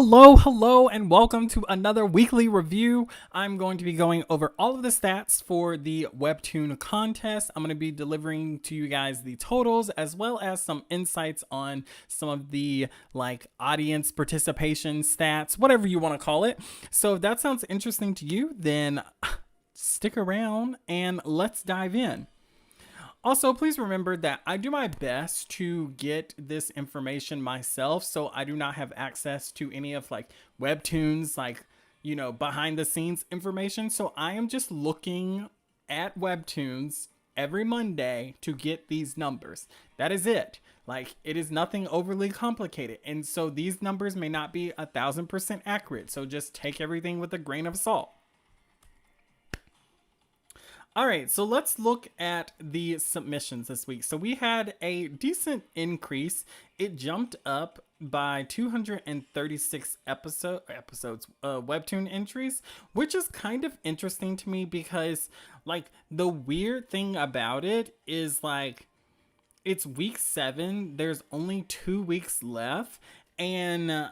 Hello, and welcome to another weekly review. I'm going to be going over all of the stats for the Webtoon contest. I'm going to be delivering to you guys the totals as well as some insights on some of the audience participation stats, whatever you want to call it. So if that sounds interesting to you, then stick around and let's dive in. Also, please remember that I do my best to get this information myself, so I do not have access to any of Webtoons, behind the scenes information. So I am just looking at Webtoons every Monday to get these numbers. That is it. It is nothing overly complicated. And so these numbers may not be 1,000% accurate. So just take everything with a grain of salt. All right, so let's look at the submissions this week. So we had a decent increase. It jumped up by 236 episodes Webtoon entries, which is kind of interesting to me because the weird thing about it is it's week 7. There's only 2 weeks left, and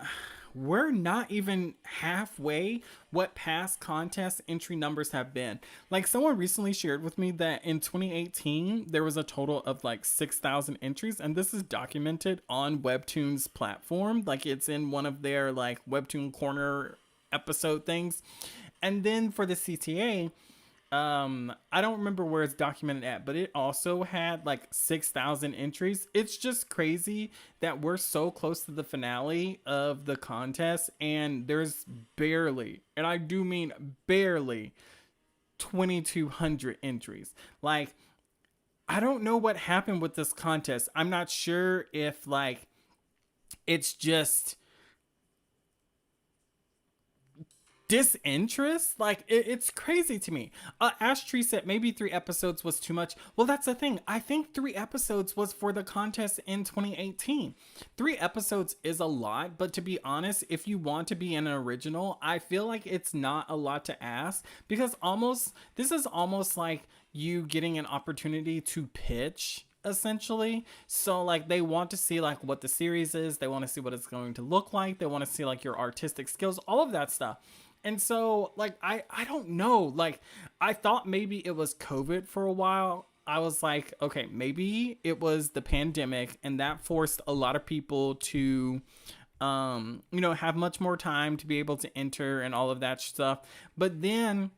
we're not even halfway what past contest entry numbers have been. Someone recently shared with me that in 2018, there was a total of 6,000 entries. And this is documented on Webtoon's platform. It's in one of their Webtoon Corner episode things. And then for the CTA, I don't remember where it's documented at, but it also had 6,000 entries. It's just crazy that we're so close to the finale of the contest and there's barely, and I do mean barely, 2,200 entries. I don't know what happened with this contest. I'm not sure if it's just disinterest. It's crazy to me. Ash Tree said maybe 3 episodes was too much. Well, that's the thing. I think 3 episodes was for the contest in 2018. 3 episodes is a lot, but to be honest, if you want to be an original, I feel like it's not a lot to ask, because this is almost like you getting an opportunity to pitch, essentially. So they want to see what the series is, they want to see what it's going to look like, they want to see your artistic skills, all of that stuff. And so I don't know, I thought maybe it was COVID for a while. I was okay, maybe it was the pandemic and that forced a lot of people to have much more time to be able to enter and all of that stuff. But then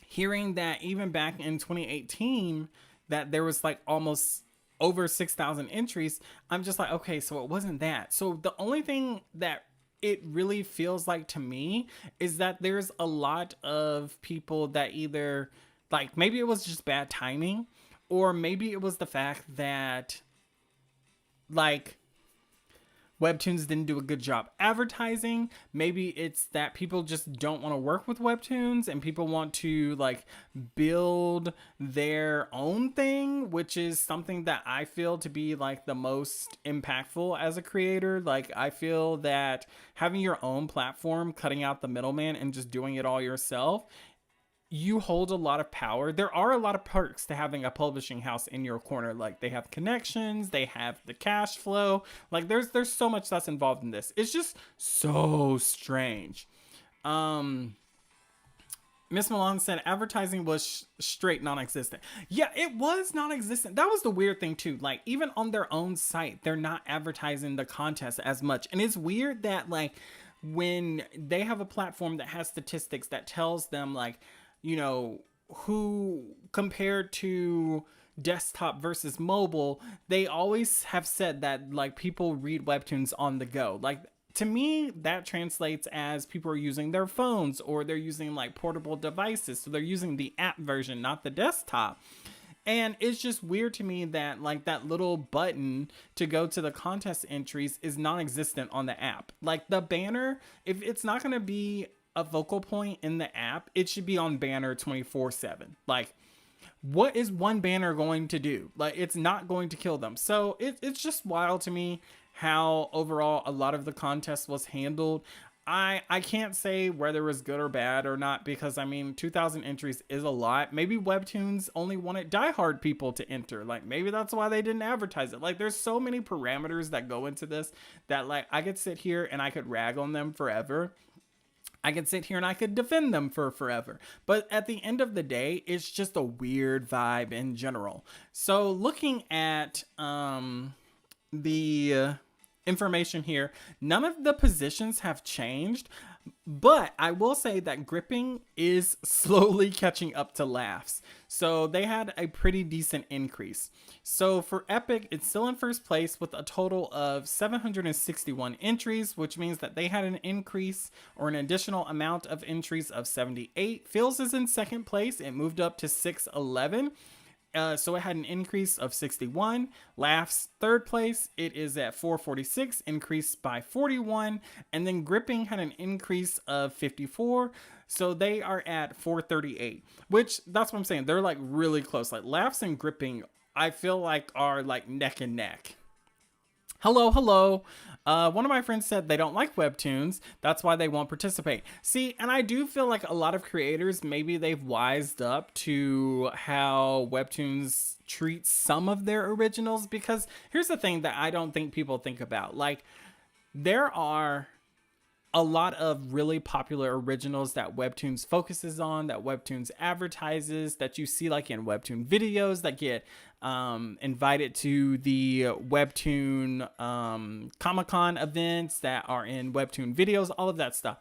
hearing that even back in 2018 that there was almost over 6,000 entries, I'm just okay, so it wasn't that. So the only thing that it really feels like to me is that there's a lot of people that either maybe it was just bad timing, or maybe it was the fact that Webtoons didn't do a good job advertising. Maybe it's that people just don't want to work with Webtoons and people want to build their own thing, which is something that I feel to be the most impactful as a creator. I feel that having your own platform, cutting out the middleman and just doing it all yourself, you hold a lot of power. There are a lot of perks to having a publishing house in your corner. They have connections, they have the cash flow. There's so much that's involved in this. It's just so strange. Miss Milan said advertising was straight non-existent. Yeah, it was non-existent. That was the weird thing too. Even on their own site, they're not advertising the contest as much. And it's weird that when they have a platform that has statistics that tells them who compared to desktop versus mobile, they always have said that people read Webtoons on the go. To me, that translates as people are using their phones or they're using portable devices. So they're using the app version, not the desktop. And it's just weird to me that that little button to go to the contest entries is non-existent on the app. The banner, if it's not going to be a focal point in the app, it should be on banner 24/7. What is one banner going to do? It's not going to kill them. So it's just wild to me how overall a lot of the contest was handled. I can't say whether it was good or bad or not, because I mean 2,000 entries is a lot. Maybe Webtoons only wanted diehard people to enter. Like maybe that's why they didn't advertise it. Like there's so many parameters that go into this that like I could sit here and I could rag on them forever. I could sit here and I could defend them for forever. But at the end of the day, it's just a weird vibe in general. So looking at the information here, none of the positions have changed, but I will say that gripping is slowly catching up to laughs. So they had a pretty decent increase. So for Epic, it's still in first place with a total of 761 entries, which means that they had an increase or an additional amount of entries of 78. Feels is in second place. It moved up to 611. So it had an increase of 61. Laughs, third place. It is at 446, increased by 41. And then Gripping had an increase of 54. So they are at 438, which that's what I'm saying. They're like really close. Like Laughs and Gripping, I feel like are like neck and neck. Hello. One of my friends said they don't like Webtoons. That's why they won't participate. See, and I do feel like a lot of creators, maybe they've wised up to how Webtoons treats some of their originals. Because here's the thing that I don't think people think about. Like, there are a lot of really popular originals that Webtoons focuses on, that Webtoons advertises, that you see like in Webtoon videos that get invited to the Webtoon Comic-Con events, that are in Webtoon videos, all of that stuff.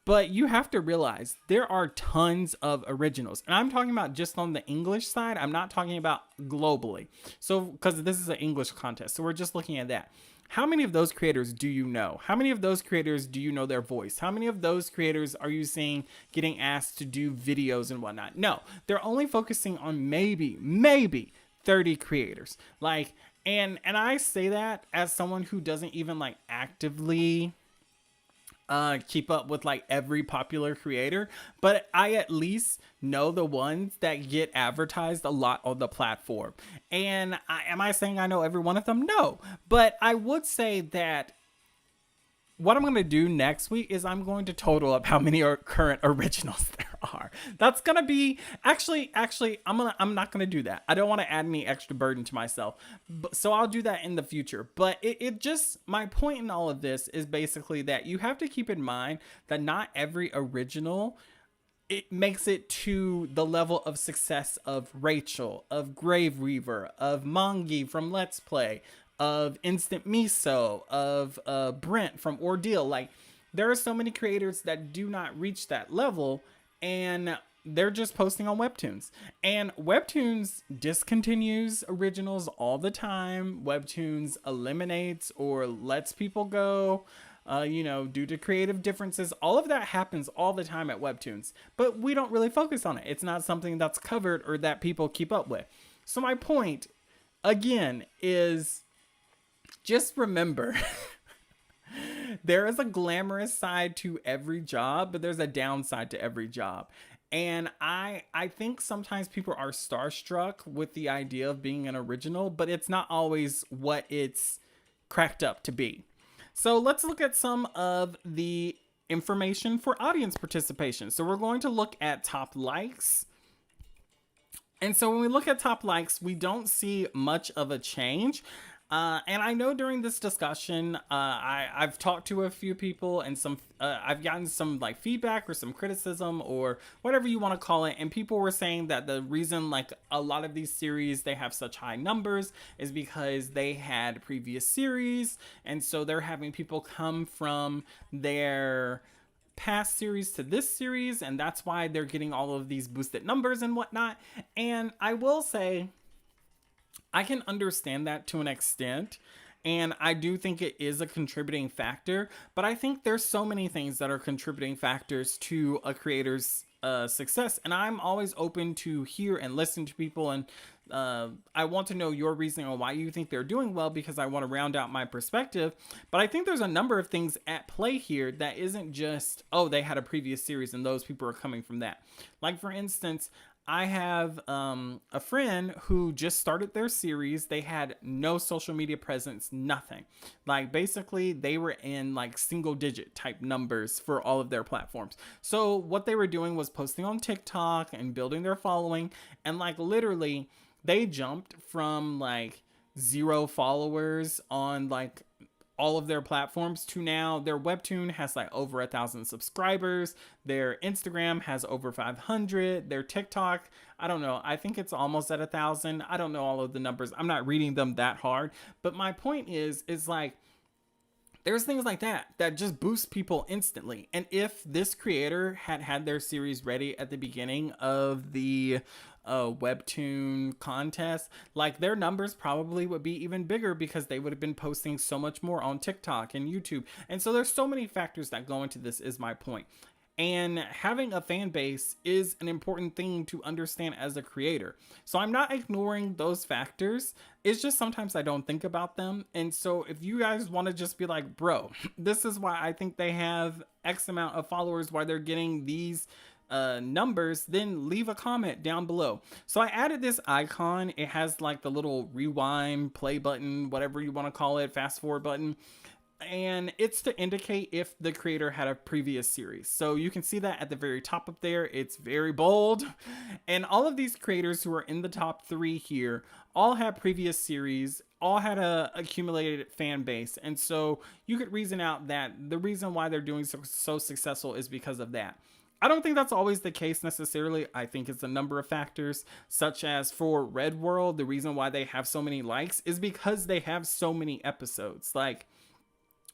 But you have to realize there are tons of originals. And I'm talking about just on the English side. I'm not talking about globally. So, because this is an English contest. So we're just looking at that. How many of those creators do you know? How many of those creators do you know their voice? How many of those creators are you seeing getting asked to do videos and whatnot? No, they're only focusing on maybe 30 creators. Like, and I say that as someone who doesn't even like actively keep up with like every popular creator, but I at least know the ones that get advertised a lot on the platform. And am I saying I know every one of them? No, but I would say that what I'm going to do next week is I'm going to total up how many current originals there are. That's going to be actually I'm not going to do that. I don't want to add any extra burden to myself. So I'll do that in the future. But it just, my point in all of this is basically that you have to keep in mind that not every original, it makes it to the level of success of Rachel, of Grave Reaver, of Mangi from Let's Play, of Instant Miso, of Brent from Ordeal. Like, there are so many creators that do not reach that level, and they're just posting on Webtoons. And Webtoons discontinues originals all the time. Webtoons eliminates or lets people go, due to creative differences. All of that happens all the time at Webtoons, but we don't really focus on it. It's not something that's covered or that people keep up with. So my point, again, is just remember, there is a glamorous side to every job, but there's a downside to every job. And I think sometimes people are starstruck with the idea of being an original, but it's not always what it's cracked up to be. So let's look at some of the information for audience participation. So we're going to look at top likes. And so when we look at top likes, we don't see much of a change. And I know during this discussion, I've talked to a few people, and I've gotten some like feedback or some criticism or whatever you want to call it. And people were saying that the reason like a lot of these series, they have such high numbers is because they had previous series. And so they're having people come from their past series to this series. And that's why they're getting all of these boosted numbers and whatnot. And I will say, I can understand that to an extent, and I do think it is a contributing factor, but I think there's so many things that are contributing factors to a creator's success, and I'm always open to hear and listen to people, and I want to know your reasoning on why you think they're doing well, because I want to round out my perspective. But I think there's a number of things at play here that isn't just, oh, they had a previous series and those people are coming from that. Like, for instance, I have a friend who just started their series. They had no social media presence, nothing. Like basically they were in like single digit type numbers for all of their platforms. So what they were doing was posting on TikTok and building their following, and like literally they jumped from like 0 followers on like all of their platforms to now their Webtoon has like over 1,000 subscribers. Their Instagram has over 500. Their TikTok, I don't know, I think it's almost at 1,000. I don't know all of the numbers. I'm not reading them that hard. But my point is like, there's things like that just boost people instantly. And if this creator had their series ready at the beginning of the Webtoon contest, like their numbers probably would be even bigger because they would have been posting so much more on TikTok and YouTube. And so there's so many factors that go into this, is my point. And having a fan base is an important thing to understand as a creator. So I'm not ignoring those factors. It's just sometimes I don't think about them. And so if you guys want to just be like, bro, this is why I think they have X amount of followers, why they're getting these numbers, then leave a comment down below. So I added this icon. It has like the little rewind, play button, whatever you want to call it, fast forward button. And it's to indicate if the creator had a previous series. So you can see that at the very top up there. It's very bold. And all of these creators who are in the top 3 here all had previous series, all had a accumulated fan base. And so you could reason out that the reason why they're doing so successful is because of that. I don't think that's always the case necessarily. I think it's a number of factors, such as for Red World, the reason why they have so many likes is because they have so many episodes. Like,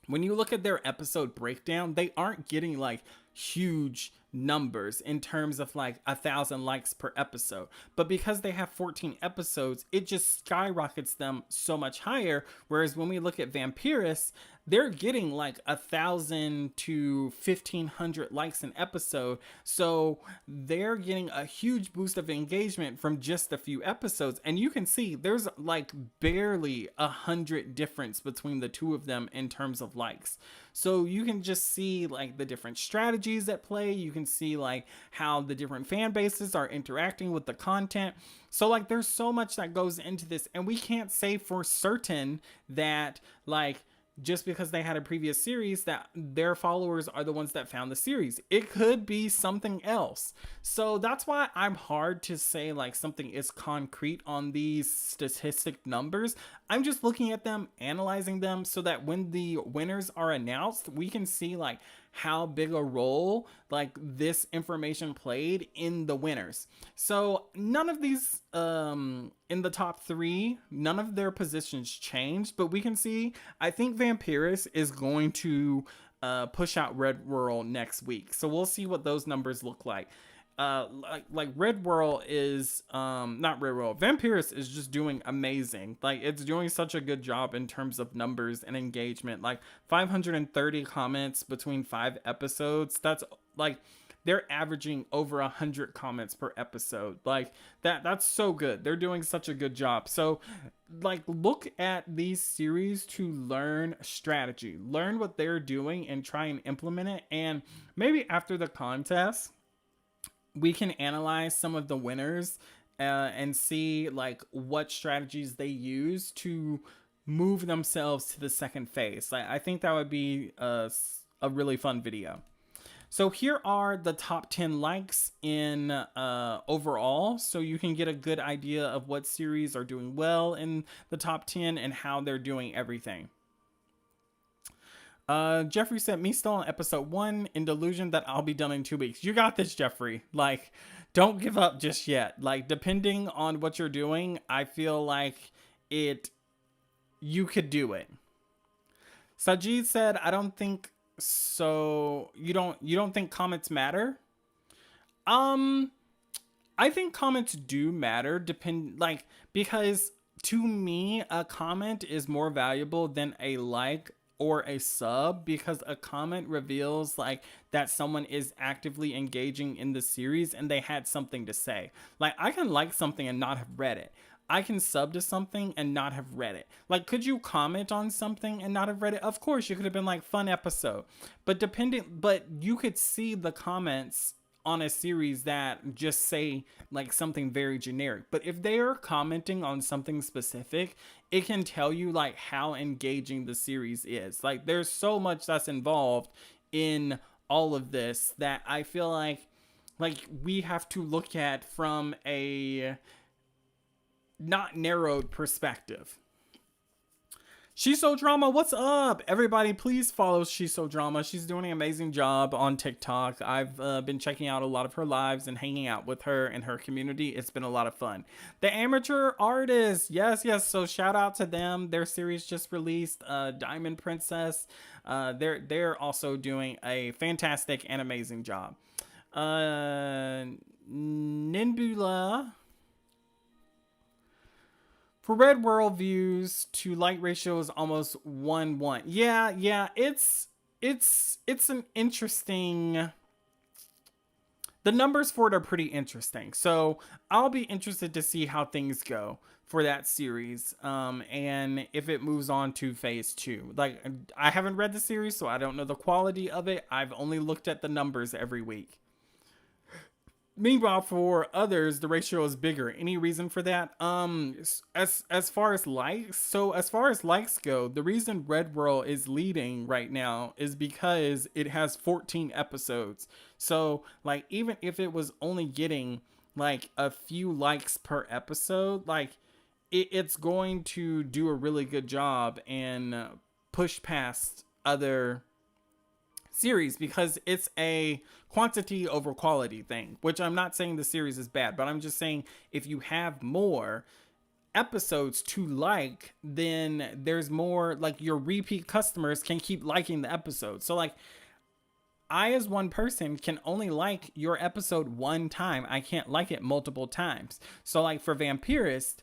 when you look at their episode breakdown, they aren't getting like huge numbers in terms of like 1,000 likes per episode. But because they have 14 episodes, it just skyrockets them so much higher. Whereas when we look at Vampirus, they're getting like 1,000 to 1,500 likes an episode. So they're getting a huge boost of engagement from just a few episodes. And you can see there's like barely 100 difference between the two of them in terms of likes. So you can just see like the different strategies at play. You can see like how the different fan bases are interacting with the content. So like there's so much that goes into this, and we can't say for certain that like just because they had a previous series that their followers are the ones that found the series. It could be something else. So that's why I'm hard to say like something is concrete on these statistic numbers. I'm just looking at them, analyzing them, so that when the winners are announced, we can see like how big a role like this information played in the winners. So none of these in the top 3, none of their positions changed, but we can see I think Vampirus is going to push out Red World next week. So we'll see what those numbers look like. Like Red World is not Red World, Vampirus is just doing amazing. Like it's doing such a good job in terms of numbers and engagement. Like 530 comments between 5 episodes. That's like they're averaging over 100 comments per episode. Like that's so good. They're doing such a good job. So like look at these series to learn strategy, learn what they're doing and try and implement it. And maybe after the contest, we can analyze some of the winners and see like what strategies they use to move themselves to the second phase. I think that would be a really fun video. So here are the top 10 likes in overall, so you can get a good idea of what series are doing well in the top 10 and how they're doing everything. Jeffrey said, me still on episode 1 in delusion that I'll be done in 2 weeks. You got this, Jeffrey. Like, don't give up just yet. Like, depending on what you're doing, I feel like you could do it. Sajid said, I don't think so. You don't think comments matter? I think comments do matter, because to me, a comment is more valuable than a like or a sub, because a comment reveals like that someone is actively engaging in the series and they had something to say. Like I can like something and not have read it. I can sub to something and not have read it. Like, could you comment on something and not have read it? Of course, you could have been like, fun episode. But you could see the comments on a series that just say like something very generic. But if they are commenting on something specific, it can tell you like how engaging the series is. Like there's so much that's involved in all of this that I feel like we have to look at from a not narrowed perspective. She's So Drama, what's up? Everybody, please follow She's So Drama. She's doing an amazing job on TikTok. I've been checking out a lot of her lives and hanging out with her and her community. It's been a lot of fun. The Amateur Artists, yes. So shout out to them. Their series just released, Diamond Princess. They're also doing a fantastic and amazing job. Ninbula. For red world views to like ratio is almost 1-1. Yeah, it's an interesting. The numbers for it are pretty interesting. So I'll be interested to see how things go for that series. And if it moves on to phase 2. Like I haven't read the series, so I don't know the quality of it. I've only looked at the numbers every week. Meanwhile, for others, the ratio is bigger. Any reason for that? As far as likes go, the reason Red World is leading right now is because it has 14 episodes. So, like, even if it was only getting like a few likes per episode, like it's going to do a really good job and push past other series because it's a quantity over quality thing, which I'm not saying the series is bad, but I'm just saying if you have more episodes to like, then there's more, like your repeat customers can keep liking the episode. So like I as one person can only like your episode one time. I can't like it multiple times. So like for Vampirist,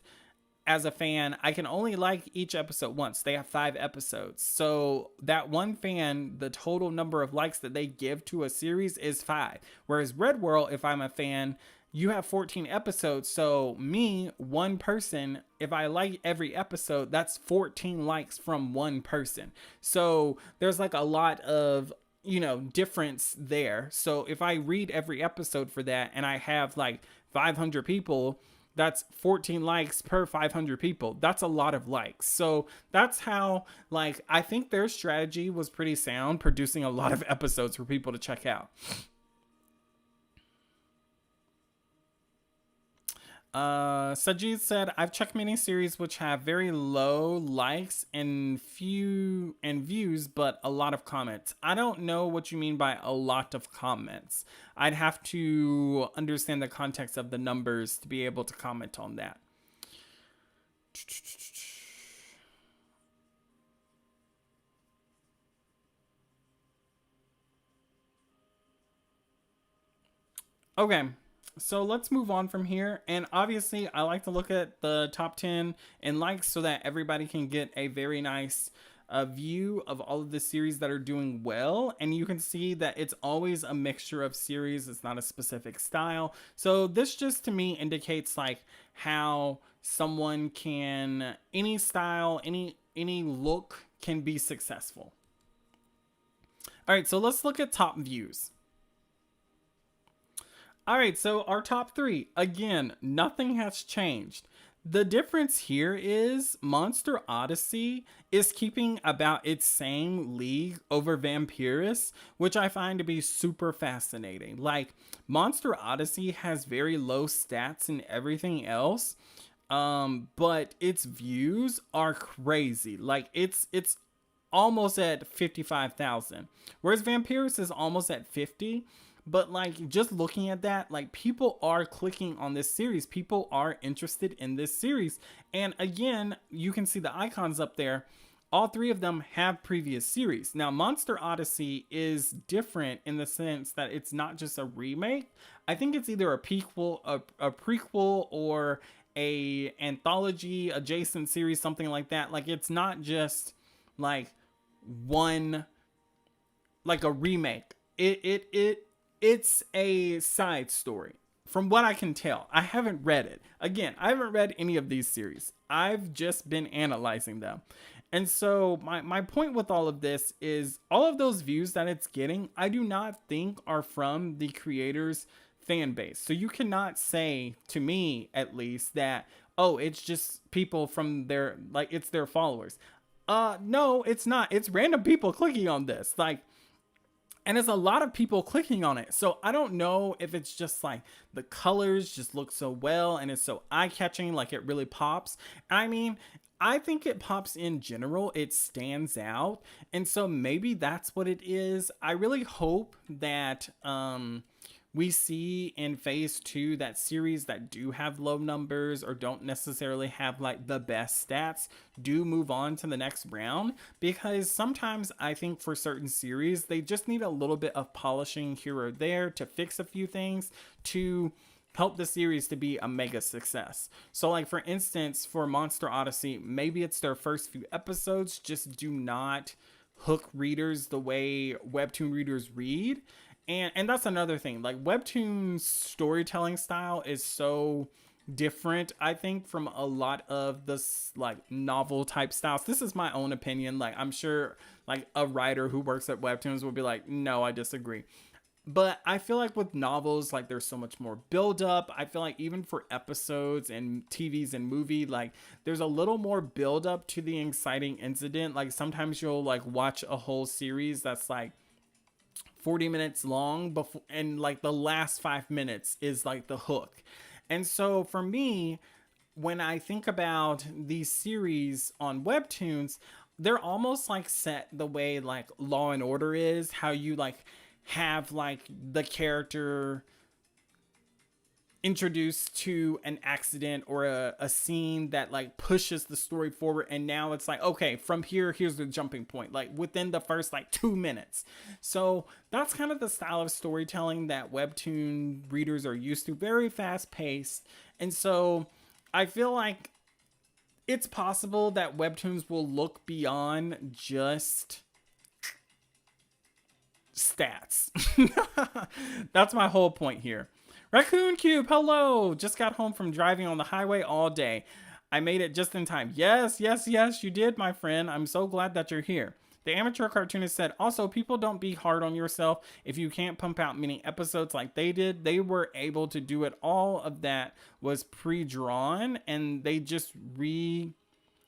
as a fan, I can only like each episode once. They have 5 episodes. So that one fan, the total number of likes that they give to a series is 5. Whereas Red World, if I'm a fan, you have 14 episodes. So me, one person, if I like every episode, that's 14 likes from one person. So there's like a lot of, difference there. So if I read every episode for that and I have like 500 people, that's 14 likes per 500 people. That's a lot of likes. So that's how, like, I think their strategy was pretty sound, producing a lot of episodes for people to check out. Sajid said, I've checked many series which have very low likes and few views, but a lot of comments. I don't know what you mean by a lot of comments. I'd have to understand the context of the numbers to be able to comment on that. Okay. So let's move on from here. And obviously, I like to look at the top 10 in likes so that everybody can get a very nice view of all of the series that are doing well. And you can see that it's always a mixture of series. It's not a specific style. So this just to me indicates like how someone can, any style, any look can be successful. All right, so let's look at top views. All right, so our top 3, again, nothing has changed. The difference here is Monster Odyssey is keeping about its same league over Vampirus, which I find to be super fascinating. Like, Monster Odyssey has very low stats and everything else, but its views are crazy. Like, it's almost at 55,000, whereas Vampirus is almost at 50. But like just looking at that, like people are clicking on this series. People are interested in this series. And again, you can see the icons up there. All 3 of them have previous series. Now, Monster Odyssey is different in the sense that it's not just a remake. I think it's either a prequel or a anthology adjacent series, something like that. Like it's not just like one, like a remake. It's a side story. From what I can tell, I haven't read it. Again, I haven't read any of these series. I've just been analyzing them. And so my point with all of this is all of those views that it's getting, I do not think are from the creators' fan base. So you cannot say to me at least that, oh, it's just people from their, like, it's their followers. No, it's not. It's random people clicking on this. Like, and it's a lot of people clicking on it. So I don't know if it's just like the colors just look so well and it's so eye-catching, like it really pops. I mean, I think it pops in general. It stands out. And so maybe that's what it is. I really hope that we see in phase 2 that series that do have low numbers or don't necessarily have like the best stats do move on to the next round, because sometimes I think for certain series they just need a little bit of polishing here or there to fix a few things to help the series to be a mega success. So like for instance, for Monster Odyssey, maybe it's their first few episodes just do not hook readers the way Webtoon readers read. And that's another thing. Like Webtoon's storytelling style is so different, I think, from a lot of this like novel type styles. This is my own opinion. Like I'm sure like a writer who works at Webtoons will be like, no, I disagree. But I feel like with novels, like there's so much more build up. I feel like even for episodes and TVs and movie, like there's a little more build up to the exciting incident. Like sometimes you'll like watch a whole series that's like 40 minutes long before, and like the last 5 minutes is like the hook. And so for me, when I think about these series on Webtoons, they're almost like set the way like Law and Order is, how you like have like the character introduced to an accident or a scene that like pushes the story forward, and now it's like, okay, from here's the jumping point, like within the first like 2 minutes. So that's kind of the style of storytelling that Webtoon readers are used to, very fast paced. And so I feel like it's possible that Webtoons will look beyond just stats. That's my whole point here. Raccoon Cube, hello! Just got home from driving on the highway all day. I made it just in time. Yes, you did, my friend. I'm so glad that you're here. The amateur cartoonist said, also, people don't be hard on yourself if you can't pump out many episodes like they did. They were able to do it. All of that was pre-drawn, and they just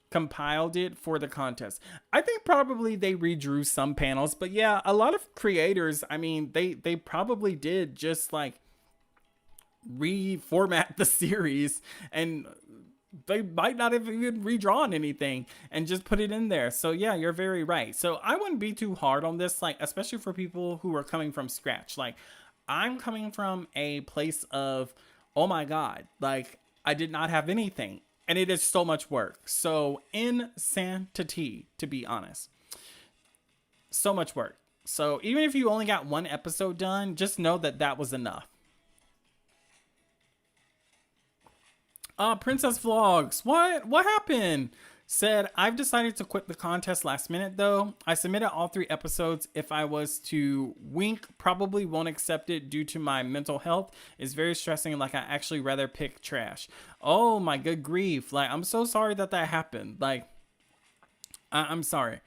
compiled it for the contest. I think probably they redrew some panels, but yeah, a lot of creators, I mean, they probably did just like reformat the series, and they might not have even redrawn anything and just put it in there. So yeah, you're very right. So I wouldn't be too hard on this, like especially for people who are coming from scratch. Like I'm coming from a place of, oh my god, like I did not have anything, and it is so much work. So insanity, to be honest. So much work. So even if you only got one episode done, just know that that was enough. Princess Vlogs. What happened? Said, I've decided to quit the contest last minute though. I submitted all 3 episodes. If I was to wink, probably won't accept it due to my mental health. It's very stressing, like I actually rather pick trash. Oh my good grief. Like, I'm so sorry that happened. Like, I'm sorry.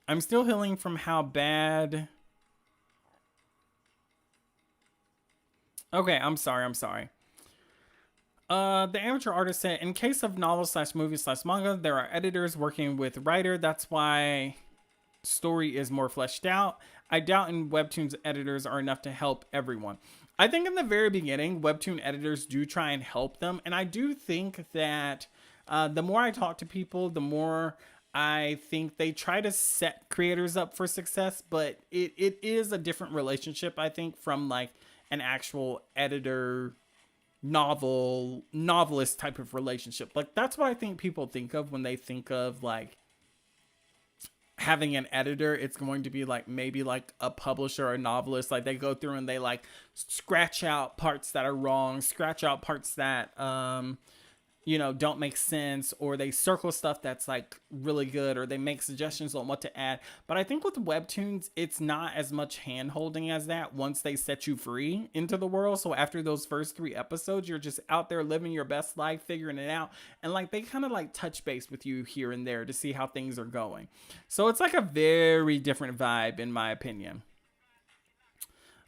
I'm still healing from how bad... Okay, I'm sorry. The amateur artist said, in case of novel / movie / manga, there are editors working with writer. That's why story is more fleshed out. I doubt in Webtoons editors are enough to help everyone. I think in the very beginning, Webtoon editors do try and help them. And I do think that the more I talk to people, the more I think they try to set creators up for success. But it is a different relationship, I think, from like an actual editor novelist type of relationship. Like that's what I think people think of when they think of like having an editor. It's going to be like maybe like a publisher or a novelist. Like they go through and they like scratch out parts that are wrong, scratch out parts that don't make sense, or they circle stuff that's like really good, or they make suggestions on what to add. But I think with webtoons, it's not as much hand holding as that once they set you free into the world. So after those first 3 episodes, you're just out there living your best life, figuring it out. And like they kind of like touch base with you here and there to see how things are going. So it's like a very different vibe in my opinion.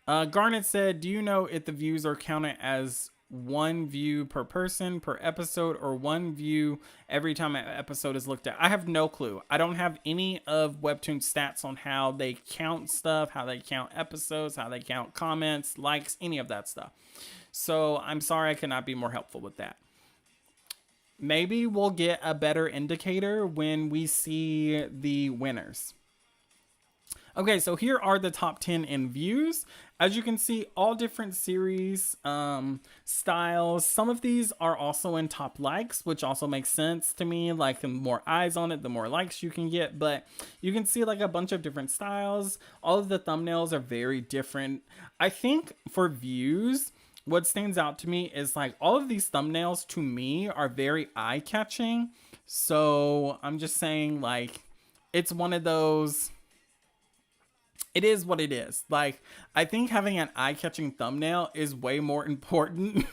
Garnet said, do you know if the views are counted as one view per person per episode, or one view every time an episode is looked at? I have no clue. I don't have any of Webtoon stats on how they count stuff, how they count episodes, how they count comments, likes, any of that stuff. So I'm sorry I cannot be more helpful with that. Maybe we'll get a better indicator when we see the winners. Okay, so here are the top 10 in views. As you can see, all different series, styles. Some of these are also in top likes, which also makes sense to me. Like, the more eyes on it, the more likes you can get. But you can see like a bunch of different styles. All of the thumbnails are very different. I think for views, what stands out to me is like all of these thumbnails to me are very eye-catching. So I'm just saying, like, it's one of those... It is what it is. Like, I think having an eye-catching thumbnail is way more important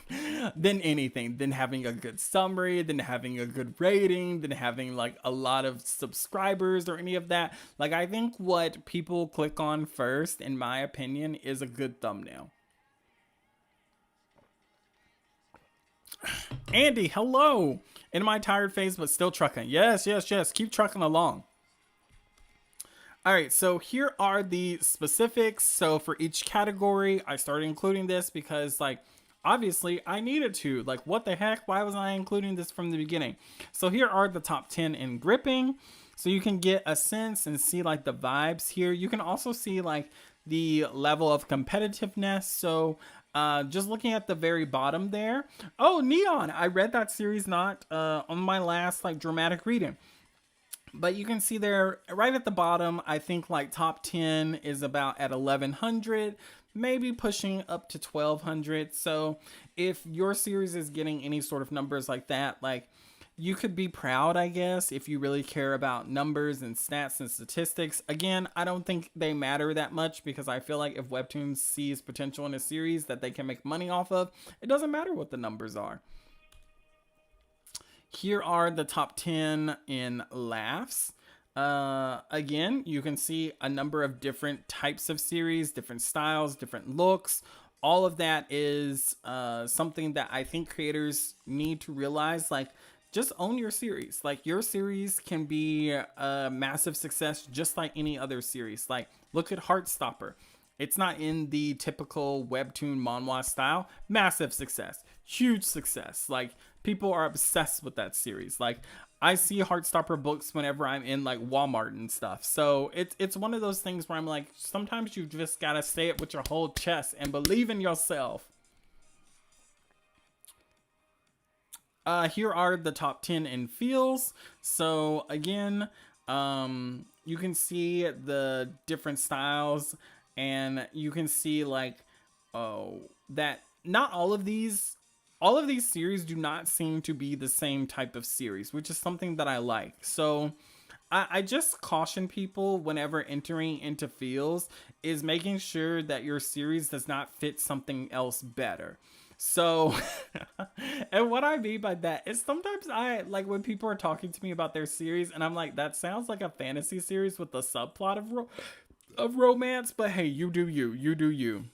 than anything, than having a good summary, than having a good rating, than having like a lot of subscribers or any of that. Like, I think what people click on first, in my opinion, is a good thumbnail. Andy, hello. In my tired phase, but still trucking. Yes. Keep trucking along. All right, so here are the specifics. So for each category, I started including this because, like, obviously I needed to. Like, what the heck? Why wasn't I including this from the beginning? So here are the top 10 in gripping. So you can get a sense and see, like, the vibes here. You can also see, like, the level of competitiveness. So just looking at the very bottom there. Oh, Neon. I read that series not on my last, like, dramatic reading. But you can see there right at the bottom, I think like top 10 is about at 1100, maybe pushing up to 1200. So if your series is getting any sort of numbers like that, like, you could be proud, I guess, if you really care about numbers and stats and statistics. Again, I don't think they matter that much, because I feel like if Webtoon sees potential in a series that they can make money off of, it doesn't matter what the numbers are. Here are the top 10 in laughs. Again, you can see a number of different types of series, different styles, different looks. All of that is something that I think creators need to realize. Like, just own your series. Like, your series can be a massive success just like any other series. Like, look at Heartstopper. It's not in the typical Webtoon manhwa style. Massive success. Huge success. Like, people are obsessed with that series. Like, I see Heartstopper books whenever I'm in like Walmart and stuff. So it's one of those things where I'm like, sometimes you just gotta say it with your whole chest and believe in yourself. Here are the top 10 in feels. So again, you can see the different styles, and you can see like, that not all of these series do not seem to be the same type of series, which is something that I like. So I just caution people whenever entering into feels is making sure that your series does not fit something else better. So, and what I mean by that is sometimes I like when people are talking to me about their series and I'm like, that sounds like a fantasy series with a subplot of romance, but hey, you do you.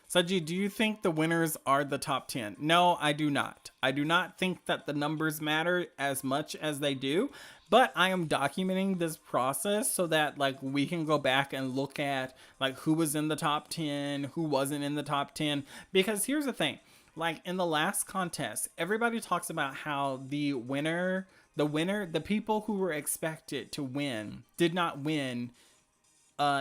Saji, do you think the winners are the top 10? No, I do not. I do not think that the numbers matter as much as they do, but I am documenting this process so that like we can go back and look at like who was in the top 10, who wasn't in the top 10. Because here's the thing, like in the last contest, everybody talks about how the people who were expected to win did not win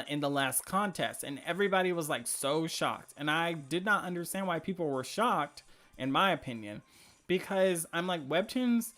in the last contest, and everybody was like so shocked, and I did not understand why people were shocked, in my opinion, because I'm like, Webtoons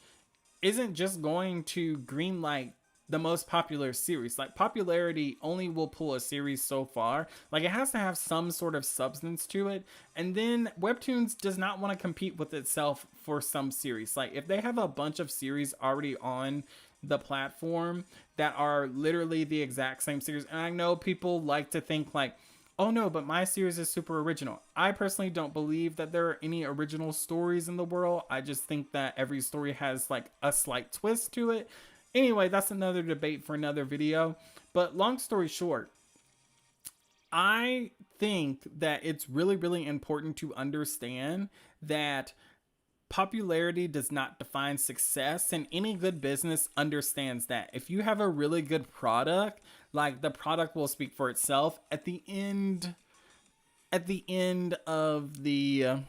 isn't just going to greenlight the most popular series. Like, popularity only will pull a series so far. Like, it has to have some sort of substance to it. And then Webtoons does not want to compete with itself for some series. Like, if they have a bunch of series already on the platform that are literally the exact same series, and I know people like to think like, oh no, but my series is super original. I personally don't believe that there are any original stories in the world. I just think that every story has like a slight twist to it. Anyway, that's another debate for another video. But long story short, I think that it's really, really important to understand that popularity does not define success, and any good business understands that. If you have a really good product, like, the product will speak for itself at the end of the end of the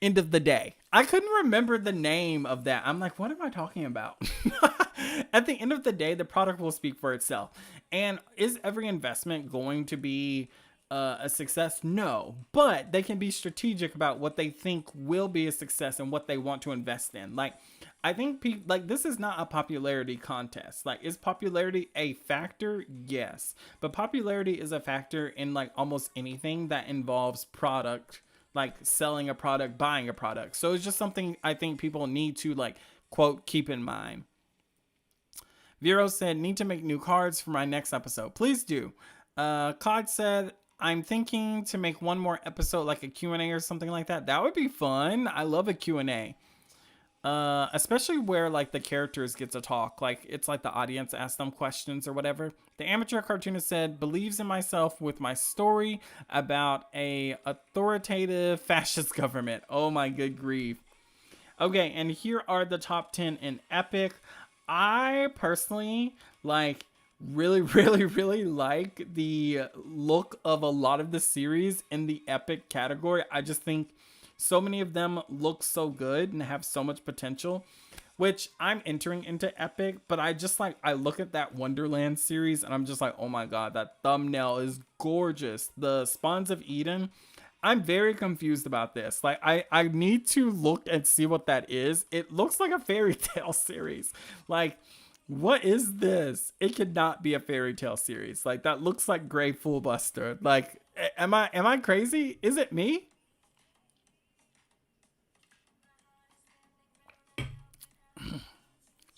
day. I couldn't remember the name of that. I'm like, what am I talking about? At the end of the day, the product will speak for itself. And is every investment going to be a success? No, but they can be strategic about what they think will be a success and what they want to invest in. Like, I think like, this is not a popularity contest. Like, is popularity a factor? Yes, but popularity is a factor in like almost anything that involves product, like selling a product, buying a product. So it's just something I think people need to, like, quote, keep in mind. Vero said, need to make new cards for my next episode. Please do. Cod said, I'm thinking to make one more episode, like a Q&A or something like that. That would be fun. I love a Q&A. Especially where like the characters get to talk. Like, it's like the audience asks them questions or whatever. The amateur cartoonist said, believes in myself with my story about a authoritative fascist government. Oh my good grief. Okay, and here are the top 10 in Epic. I personally like really like the look of a lot of the series in the Epic category. I just think so many of them look so good and have so much potential, which I'm entering into Epic, but I just like, I look at that Wonderland series and I'm just like, oh my god, that thumbnail is gorgeous. The Spawns of Eden, I'm very confused about this. Like, I need to look and see what that is. It looks like a fairy tale series. Like, what is this? It could not be a fairy tale series. Like, that looks like Grey Foolbuster. Like, am I crazy? Is it me?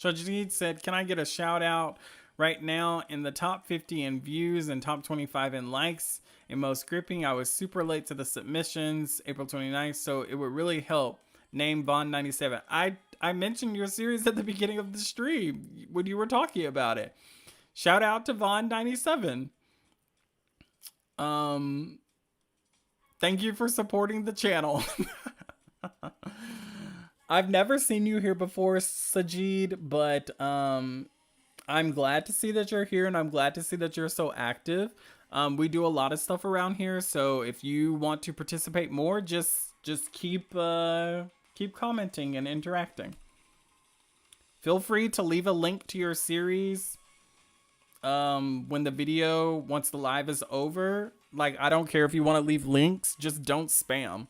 Shajid said, can I get a shout out right now in the top 50 in views and top 25 in likes in most gripping? I was super late to the submissions, April 29th, so it would really help. Name Vaughn97. I mentioned your series at the beginning of the stream when you were talking about it. Shout out to Vaughn97. Thank you for supporting the channel. I've never seen you here before, Sajid, but I'm glad to see that you're here, and I'm glad to see that you're so active. We do a lot of stuff around here, so if you want to participate more, just keep commenting and interacting. Feel free to leave a link to your series when once the live is over. Like, I don't care if you want to leave links, just don't spam.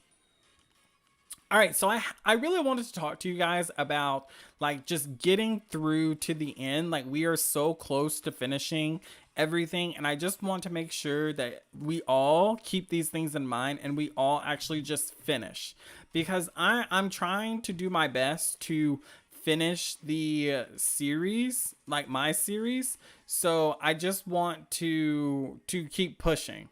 All right, so I really wanted to talk to you guys about, like, just getting through to the end. Like, we are so close to finishing everything, and I just want to make sure that we all keep these things in mind and we all actually just finish, because I'm trying to do my best to finish the series, like my series. So I just want to keep pushing,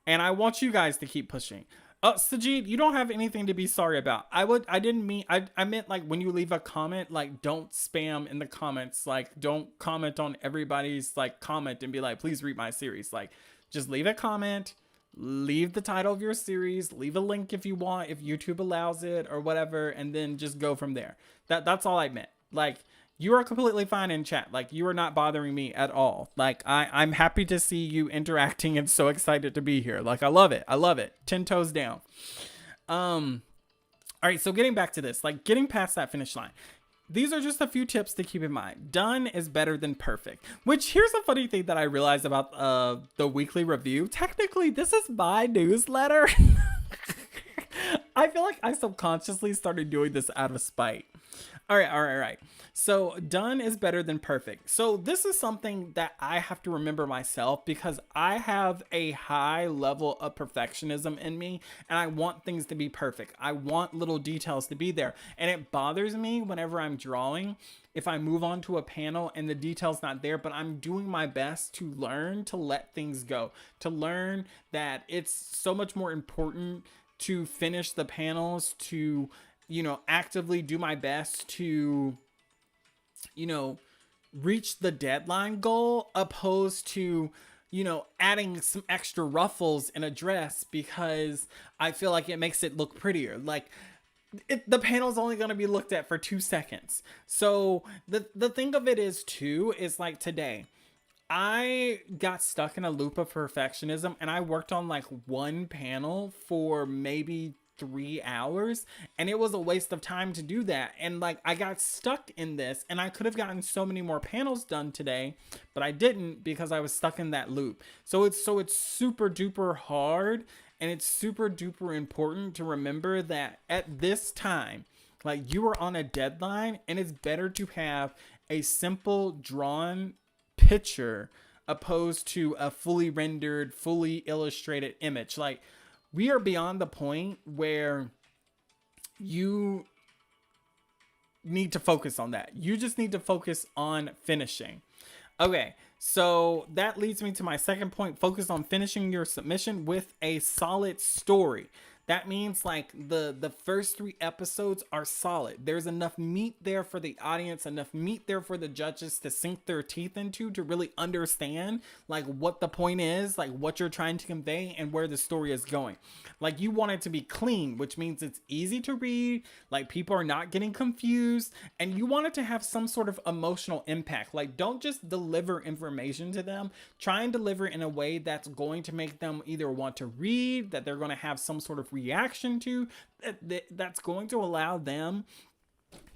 and I want you guys to keep pushing. Sajid, you don't have anything to be sorry about. I meant like when you leave a comment, like, don't spam in the comments. Like, don't comment on everybody's like comment and be like, please read my series. Like, just leave a comment, leave the title of your series, leave a link if you want, if YouTube allows it or whatever, and then just go from there. That's all I meant. Like, you are completely fine in chat. Like, you are not bothering me at all. Like, I'm happy to see you interacting and so excited to be here. Like, I love it. I love it. 10 toes down. All right, so getting back to this, like, getting past that finish line. These are just a few tips to keep in mind. Done is better than perfect. Which, here's a funny thing that I realized about the weekly review. Technically, this is my newsletter. I feel like I subconsciously started doing this out of spite. all right. So done is better than perfect. So this is something that I have to remember myself because I have a high level of perfectionism in me and I want things to be perfect. I want little details to be there. And it bothers me whenever I'm drawing if I move on to a panel and the detail's not there, but I'm doing my best to learn to let things go, to learn that it's so much more important to finish the panels, to actively do my best to, reach the deadline goal opposed to, adding some extra ruffles in a dress because I feel like it makes it look prettier. Like, the panel's only going to be looked at for 2 seconds. So the thing of it is like today, I got stuck in a loop of perfectionism and I worked on like one panel for maybe 3 hours and it was a waste of time to do that. And like I got stuck in this and I could have gotten so many more panels done today, but I didn't because I was stuck in that loop. So it's super duper hard and it's super duper important to remember that at this time, like you are on a deadline and it's better to have a simple drawn picture opposed to a fully rendered, fully illustrated image. Like we are beyond the point where you need to focus on that. You just need to focus on finishing. Okay, so that leads me to my second point. Focus on finishing your submission with a solid story. That means like the first 3 episodes are solid. There's enough meat there for the audience, enough meat there for the judges to sink their teeth into, to really understand like what the point is, like what you're trying to convey and where the story is going. Like you want it to be clean, which means it's easy to read, like people are not getting confused, and you want it to have some sort of emotional impact. Like don't just deliver information to them, try and deliver it in a way that's going to make them either want to read, that they're going to have some sort of reaction to, that's going to allow them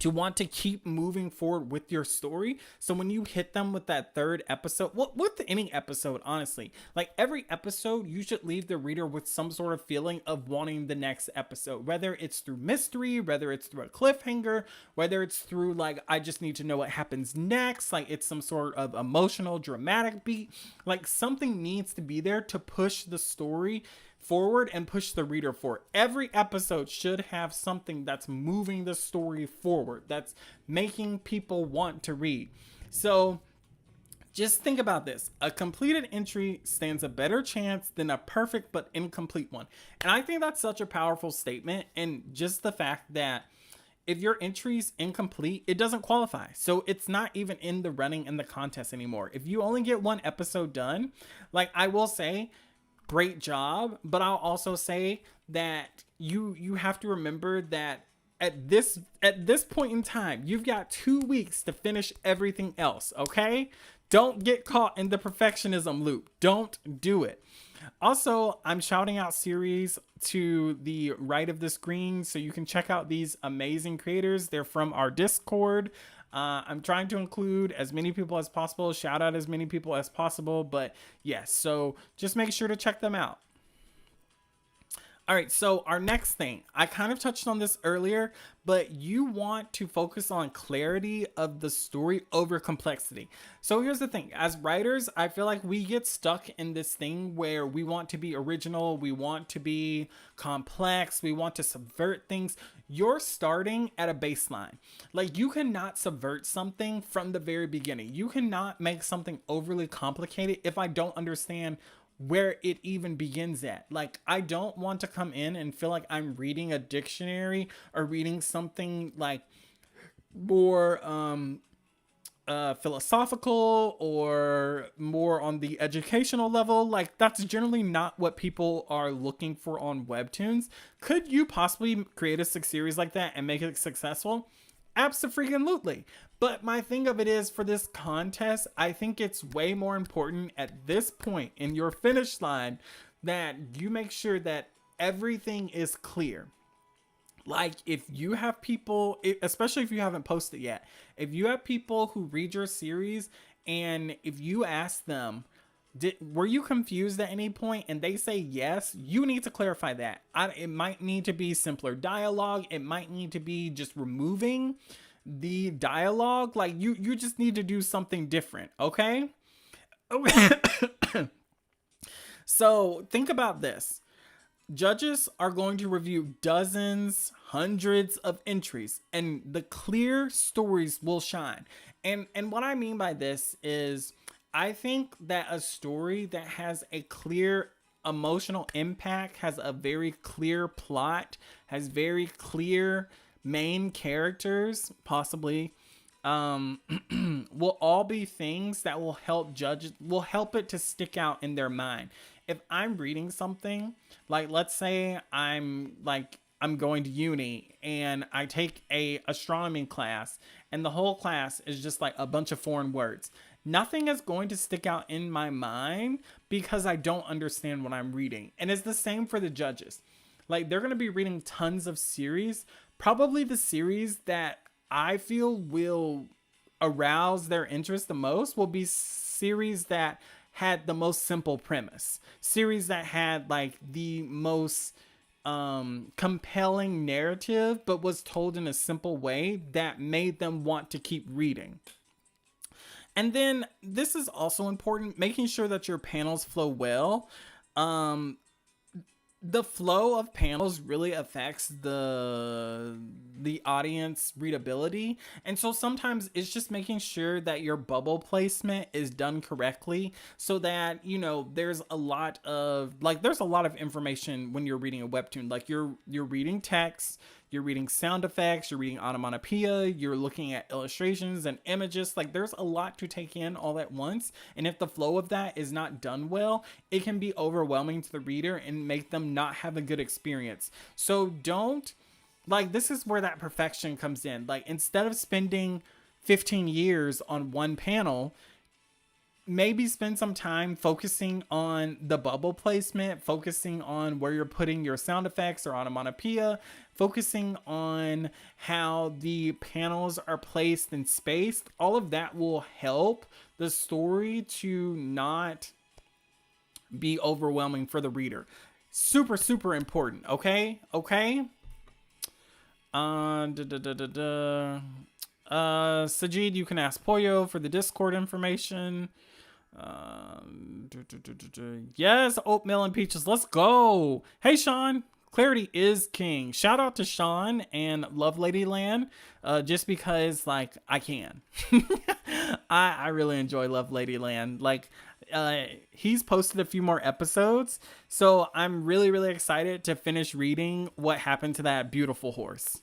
to want to keep moving forward with your story. So when you hit them with that 3rd episode, with any episode, honestly, like every episode, you should leave the reader with some sort of feeling of wanting the next episode, whether it's through mystery, whether it's through a cliffhanger, whether it's through like, I just need to know what happens next. Like it's some sort of emotional, dramatic beat, like something needs to be there to push the story forward and push the reader forward. Every episode should have something that's moving the story forward, that's making people want to read. So just think about this. A completed entry stands a better chance than a perfect but incomplete one. And I think that's such a powerful statement. And just the fact that if your entry's incomplete, it doesn't qualify. So it's not even in the running in the contest anymore. If you only get 1 episode done, like I will say, great job, but I'll also say that you have to remember that at this point in time, you've got 2 weeks to finish everything else, okay? Don't get caught in the perfectionism loop. Don't do it. Also, I'm shouting out series to the right of the screen so you can check out these amazing creators. They're from our Discord. I'm trying to include as many people as possible, shout out as many people as possible, but yes, so just make sure to check them out. All right, so our next thing, I kind of touched on this earlier, but you want to focus on clarity of the story over complexity. So here's the thing, as writers, I feel like we get stuck in this thing where we want to be original, we want to be complex, we want to subvert things. You're starting at a baseline. Like you cannot subvert something from the very beginning. You cannot make something overly complicated if I don't understand where it even begins at. Like I don't want to come in and feel like I'm reading a dictionary or reading something like more philosophical or more on the educational level. Like that's generally not what people are looking for on Webtoons. Could you possibly create a series like that and make it successful? Abso-freaking-lutely. But my thing of it is, for this contest, I think it's way more important at this point in your finish line that you make sure that everything is clear. Like if you have people, especially if you haven't posted yet, if you have people who read your series and if you ask them, were you confused at any point, and they say yes, you need to clarify that. It might need to be simpler dialogue. It might need to be just removing the dialogue, like you just need to do something different, okay? Okay. So think about this. Judges are going to review dozens, hundreds of entries, and the clear stories will shine. And what I mean by this is I think that a story that has a clear emotional impact, has a very clear plot, has very clear main characters, possibly, will all be things that will help judges, will help it to stick out in their mind. If I'm reading something, like let's say I'm going to uni and I take a astronomy class and the whole class is just like a bunch of foreign words. Nothing is going to stick out in my mind because I don't understand what I'm reading. And it's the same for the judges. Like they're going to be reading tons of series. Probably the series that I feel will arouse their interest the most will be series that had the most simple premise. Series that had like the most compelling narrative, but was told in a simple way that made them want to keep reading. And then this is also important, making sure that your panels flow well. The flow of panels really affects the audience readability, and so sometimes it's just making sure that your bubble placement is done correctly, so that there's a lot of information when you're reading a webtoon. Like you're reading text, you're reading sound effects, you're reading onomatopoeia, you're looking at illustrations and images. Like there's a lot to take in all at once. And if the flow of that is not done well, it can be overwhelming to the reader and make them not have a good experience. So this is where that perfection comes in. Like instead of spending 15 years on one panel, maybe spend some time focusing on the bubble placement, focusing on where you're putting your sound effects or onomatopoeia, focusing on how the panels are placed and spaced. All of that will help the story to not be overwhelming for the reader. Super, super important. Okay. Sajid, you can ask Poyo for the Discord information. Yes, oatmeal and peaches. Let's go. Hey, Sean. Clarity is king. Shout out to Sean and Love Lady Land. Just because I can. I really enjoy Love Lady Land. He's posted a few more episodes, so I'm really, really excited to finish reading what happened to that beautiful horse.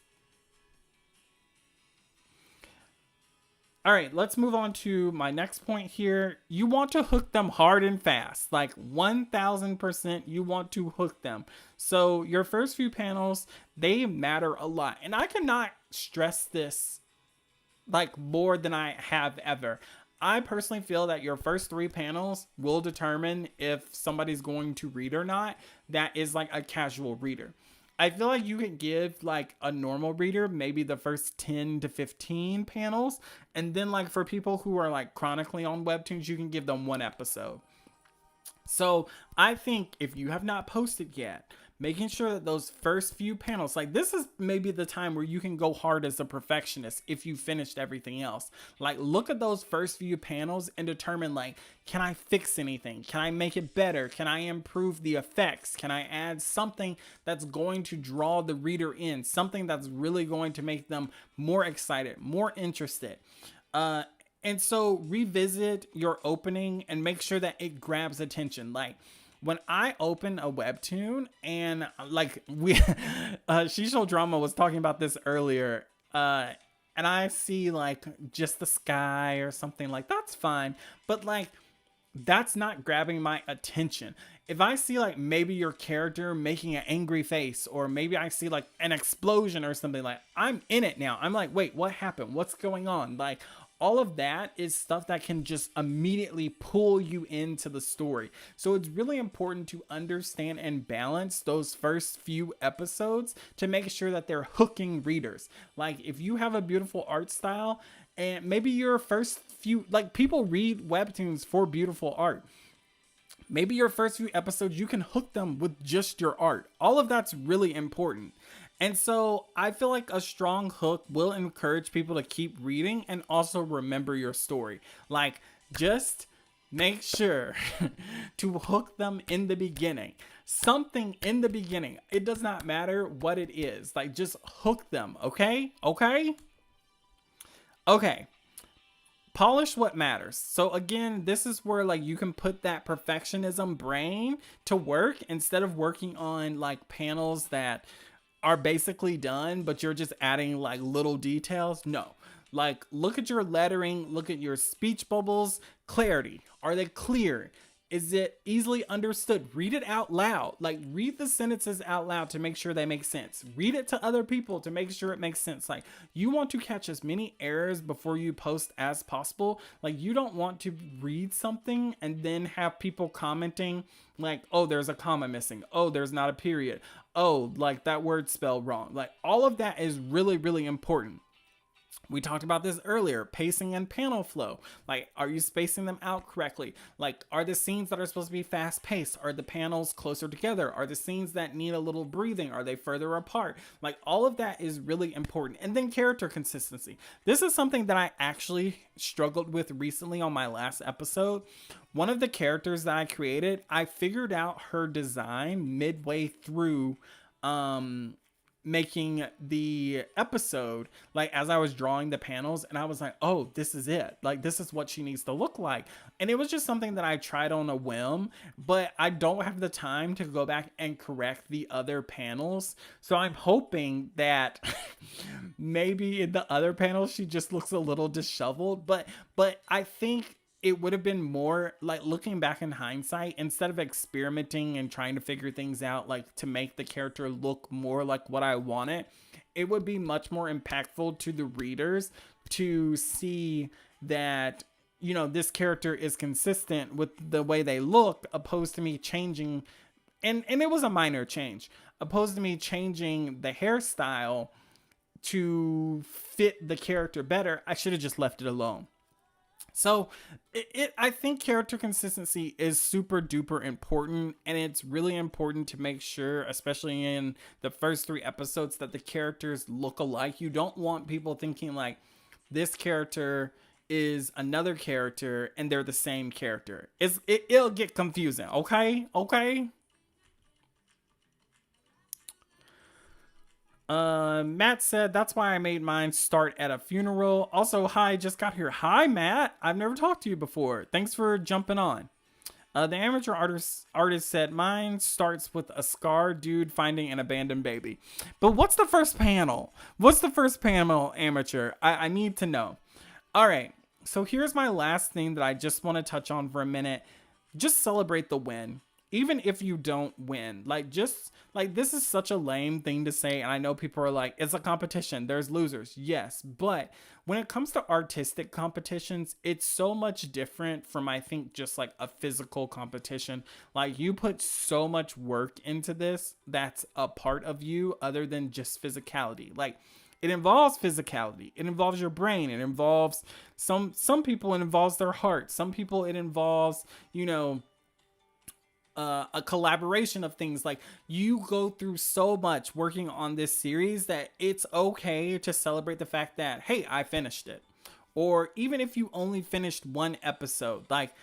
All right, let's move on to my next point here. You want to hook them hard and fast, 1000%. You want to hook them. So your first few panels, they matter a lot. And I cannot stress this more than I have ever. I personally feel that your first 3 panels will determine if somebody's going to read or not. That is a casual reader. I feel like you can give a normal reader maybe the first 10 to 15 panels. And then for people who are chronically on Webtoons, you can give them 1 episode. So I think if you have not posted yet, making sure that those first few panels, this is maybe the time where you can go hard as a perfectionist if you finished everything else. Look at those first few panels and determine can I fix anything? Can I make it better? Can I improve the effects? Can I add something that's going to draw the reader in? Something that's really going to make them more excited, more interested. And so revisit your opening and make sure that it grabs attention. When I open a webtoon and Shisho Drama was talking about this earlier, and I see just the sky or something, that's fine, but that's not grabbing my attention. If I see maybe your character making an angry face, or maybe I see an explosion or something, I'm in it now. I'm wait, what happened? What's going on? All of that is stuff that can just immediately pull you into the story. So it's really important to understand and balance those first few episodes to make sure that they're hooking readers. If you have a beautiful art style and maybe your first few, people read webtoons for beautiful art. Maybe your first few episodes, you can hook them with just your art. All of that's really important. And so I feel like a strong hook will encourage people to keep reading and also remember your story. Like, just make sure to hook them in the beginning. Something in the beginning. It does not matter what it is. Like, just hook them, okay? Okay? Okay. Polish what matters. So again, this is where like you can put that perfectionism brain to work instead of working on like panels that are basically done, but you're just adding like little details. No. Like, look at your lettering, look at your speech bubbles, clarity. Are they clear? Is it easily understood? Read it out loud. Like, read the sentences out loud to make sure they make sense. Read it to other people to make sure it makes sense. Like, you want to catch as many errors before you post as possible. Like, you don't want to read something and then have people commenting like, oh, there's a comma missing. Oh, there's not a period. Oh, like that word spelled wrong. Like, all of that is really, really important. We talked about this earlier, pacing and panel flow. Like, are you spacing them out correctly? Like, are the scenes that are supposed to be fast paced? Are the panels closer together? Are the scenes that need a little breathing? Are they further apart? Like, all of that is really important. And then character consistency. This is something that I actually struggled with recently on my last episode. One of the characters that I created, I figured out her design midway through, making the episode, like as I was drawing the panels, and I was like, oh, this is it. Like, this is what she needs to look like. And it was just something that I tried on a whim, but I don't have the time to go back and correct the other panels. So I'm hoping that maybe in the other panels she just looks a little disheveled, but I think it would have been more like, looking back in hindsight, instead of experimenting and trying to figure things out, like to make the character look more like what I wanted, it would be much more impactful to the readers to see that, you know, this character is consistent with the way they look, opposed to me changing. And it was a minor change, opposed to me changing the hairstyle to fit the character better. I should have just left it alone. So I think character consistency is super duper important, and it's really important to make sure, especially in the first 3 episodes, that the characters look alike. You don't want people thinking like this character is another character and they're the same character. It'll get confusing. Okay. Matt said, that's why I made mine start at a funeral. Also, hi, just got here. Hi, Matt. I've never talked to you before. Thanks for jumping on. The amateur artist said, mine starts with a scarred dude finding an abandoned baby. But what's the first panel? Amateur? I need to know. All right. So here's my last thing that I just want to touch on for a minute. Just celebrate the win. Even if you don't win, like, just like, this is such a lame thing to say. And I know people are like, it's a competition, there's losers. Yes. But when it comes to artistic competitions, it's so much different from, I think, just like a physical competition. Like, you put so much work into this that's a part of you other than just physicality. Like, it involves physicality. It involves your brain. It involves some people, it involves their heart. Some people, it involves, you know, a collaboration of things. Like, you go through so much working on this series that it's okay to celebrate the fact that, hey, I finished it. Or even if you only finished 1 episode, like,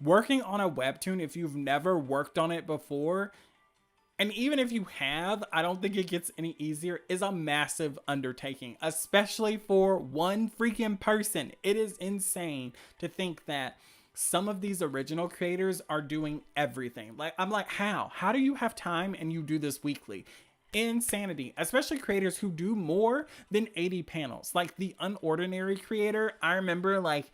working on a webtoon, if you've never worked on it before, and even if you have, I don't think it gets any easier, is a massive undertaking, especially for one freaking person. It is insane to think that some of these original creators are doing everything. Like, I'm like, how do you have time and you do this weekly? Insanity. Especially creators who do more than 80 panels. Like, the Unordinary creator, I remember, like,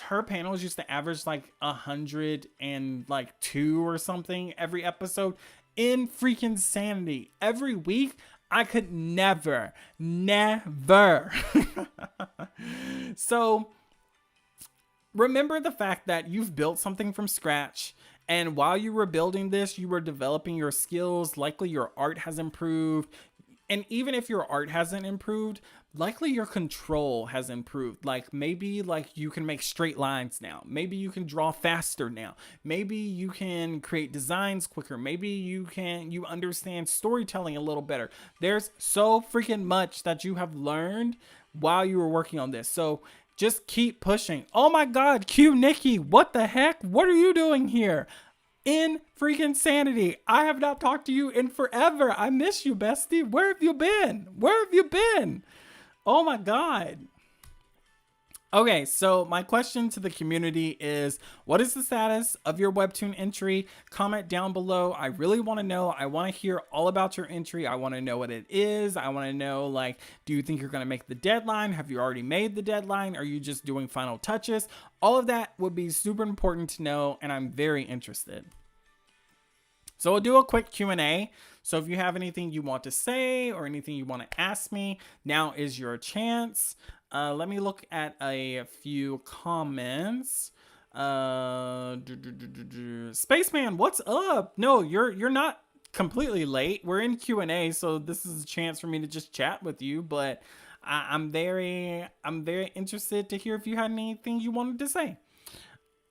her panels used to average like 102 or something every episode. In freaking sanity. Every week, I could never. So remember the fact that you've built something from scratch, and while you were building this, you were developing your skills. Likely your art has improved. And even if your art hasn't improved, likely your control has improved. Like maybe like you can make straight lines now. Maybe you can draw faster now. Maybe you can create designs quicker. Maybe you understand storytelling a little better. There's so freaking much that you have learned while you were working on this. So just keep pushing. Oh my God, Q Nikki, what the heck? What are you doing here? In freaking sanity. I have not talked to you in forever. I miss you, bestie. Where have you been? Where have you been? Oh my God. Okay, so my question to the community is, what is the status of your Webtoon entry? Comment down below. I really want to know. I want to hear all about your entry. I want to know what it is. I want to know, like, do you think you're going to make the deadline? Have you already made the deadline? Are you just doing final touches? All of that would be super important to know, and I'm very interested. So we'll do a quick Q&A. So if you have anything you want to say or anything you want to ask me, now is your chance. Let me look at a few comments. Spaceman, what's up? No, you're not completely late. We're in Q&A, so this is a chance for me to just chat with you. But I'm very interested to hear if you had anything you wanted to say.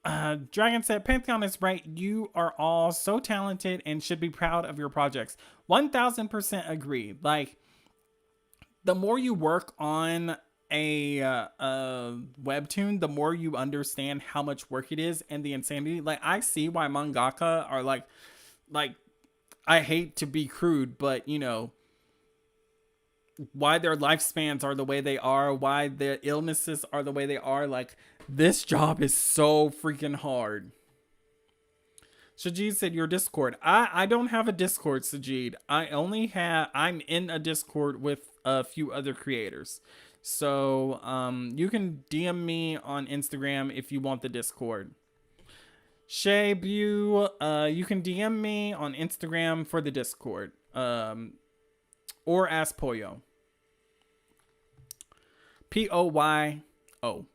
Dragon said, Pantheon is right. You are all so talented and should be proud of your projects. 1000% agree. Like, the more you work on a webtoon, the more you understand how much work it is and the insanity. Like, I see why mangaka are like, I hate to be crude, but you know, why their lifespans are the way they are, why their illnesses are the way they are. Like, this job is so freaking hard. Sajid said, your Discord. I don't have a Discord, Sajid. I'm in a Discord with a few other creators. So you can DM me on Instagram if you want the Discord. Shay Bew, you can DM me on Instagram for the Discord. Or ask Poyo. Poyo.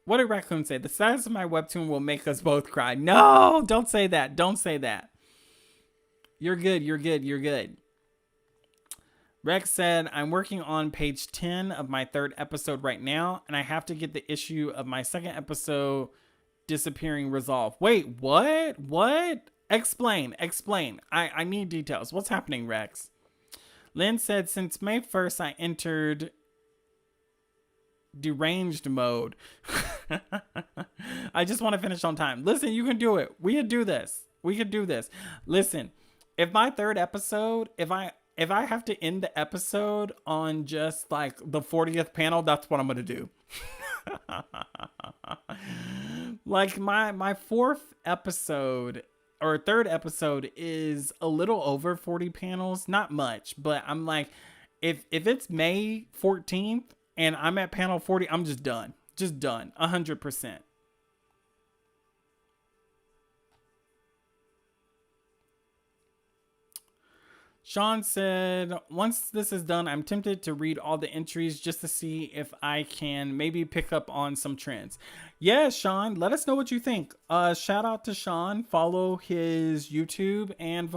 What did Raccoon say? The status of my webtoon will make us both cry. No, don't say that. Don't say that. You're good. You're good. You're good. Rex said, I'm working on page 10 of my 3rd episode right now, and I have to get the issue of my 2nd episode disappearing resolved. Wait, what? What? Explain. I need details. What's happening, Rex? Lynn said, since May 1st, I entered deranged mode. I just want to finish on time. Listen, you can do it. We can do this. Listen, if my 3rd episode, if I have to end the episode on just like the 40th panel, that's what I'm going to do. Like my 4th episode or 3rd episode is a little over 40 panels, not much, but I'm like, if it's May 14th and I'm at panel 40, I'm just done. 100%. Sean said, once this is done, I'm tempted to read all the entries just to see if I can maybe pick up on some trends. Yeah, Sean, let us know what you think. Shout out to Sean. Follow his YouTube and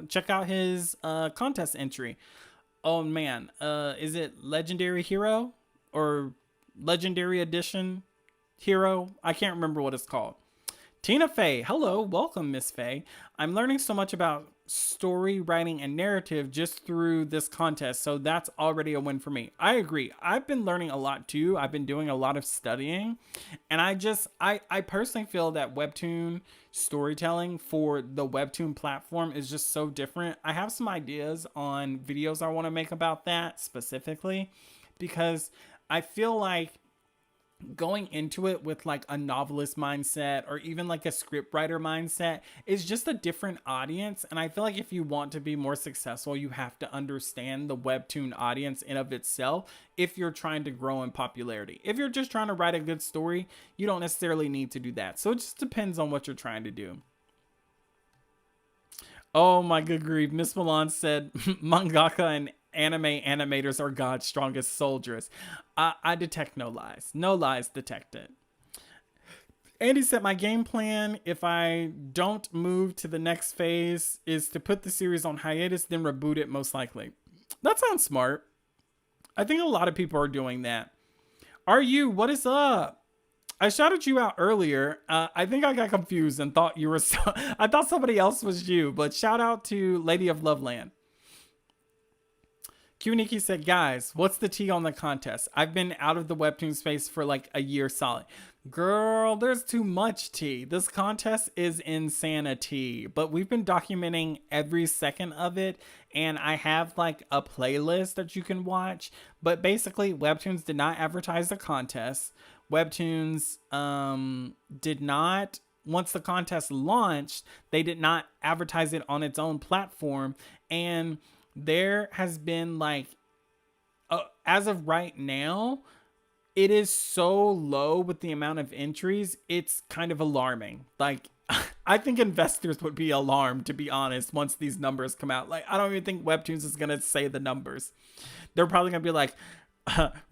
check out his contest entry. Oh, man. Is it Legendary Hero or Legendary Edition Hero? I can't remember what it's called. Tina Fey. Hello. Welcome, Miss Fey. I'm learning so much about story writing and narrative just through this contest, so that's already a win for me. I agree. I've been learning a lot too. I've been doing a lot of studying, and I personally feel that webtoon storytelling for the webtoon platform is just so different. I have some ideas on videos I want to make about that specifically, because I feel like going into it with like a novelist mindset or even like a scriptwriter mindset is just a different audience. And I feel like if you want to be more successful, you have to understand the webtoon audience in of itself if you're trying to grow in popularity. If you're just trying to write a good story, you don't necessarily need to do that. So it just depends on what you're trying to do. Oh my good grief. Miss Milan said mangaka and anime animators are God's strongest soldiers. I detect no lies. No lies detected. Andy said my game plan, if I don't move to the next phase, is to put the series on hiatus, then reboot it most likely. That sounds smart. I think a lot of people are doing that. Are you? What is up? I shouted you out earlier. I think I got confused and thought you were. I thought somebody else was you. But shout out to Lady of Loveland. Q Nikki said, guys, what's the tea on the contest? I've been out of the Webtoon space for like a year solid. Girl, there's too much tea. This contest is insanity, but we've been documenting every second of it, and I have like a playlist that you can watch. But basically, Webtoons did not advertise the contest. Webtoons did not, once the contest launched, they did not advertise it on its own platform, and there has been like, as of right now, it is so low with the amount of entries. It's kind of alarming. Like, I think investors would be alarmed, to be honest, once these numbers come out. Like, I don't even think Webtoons is going to say the numbers. They're probably going to be like,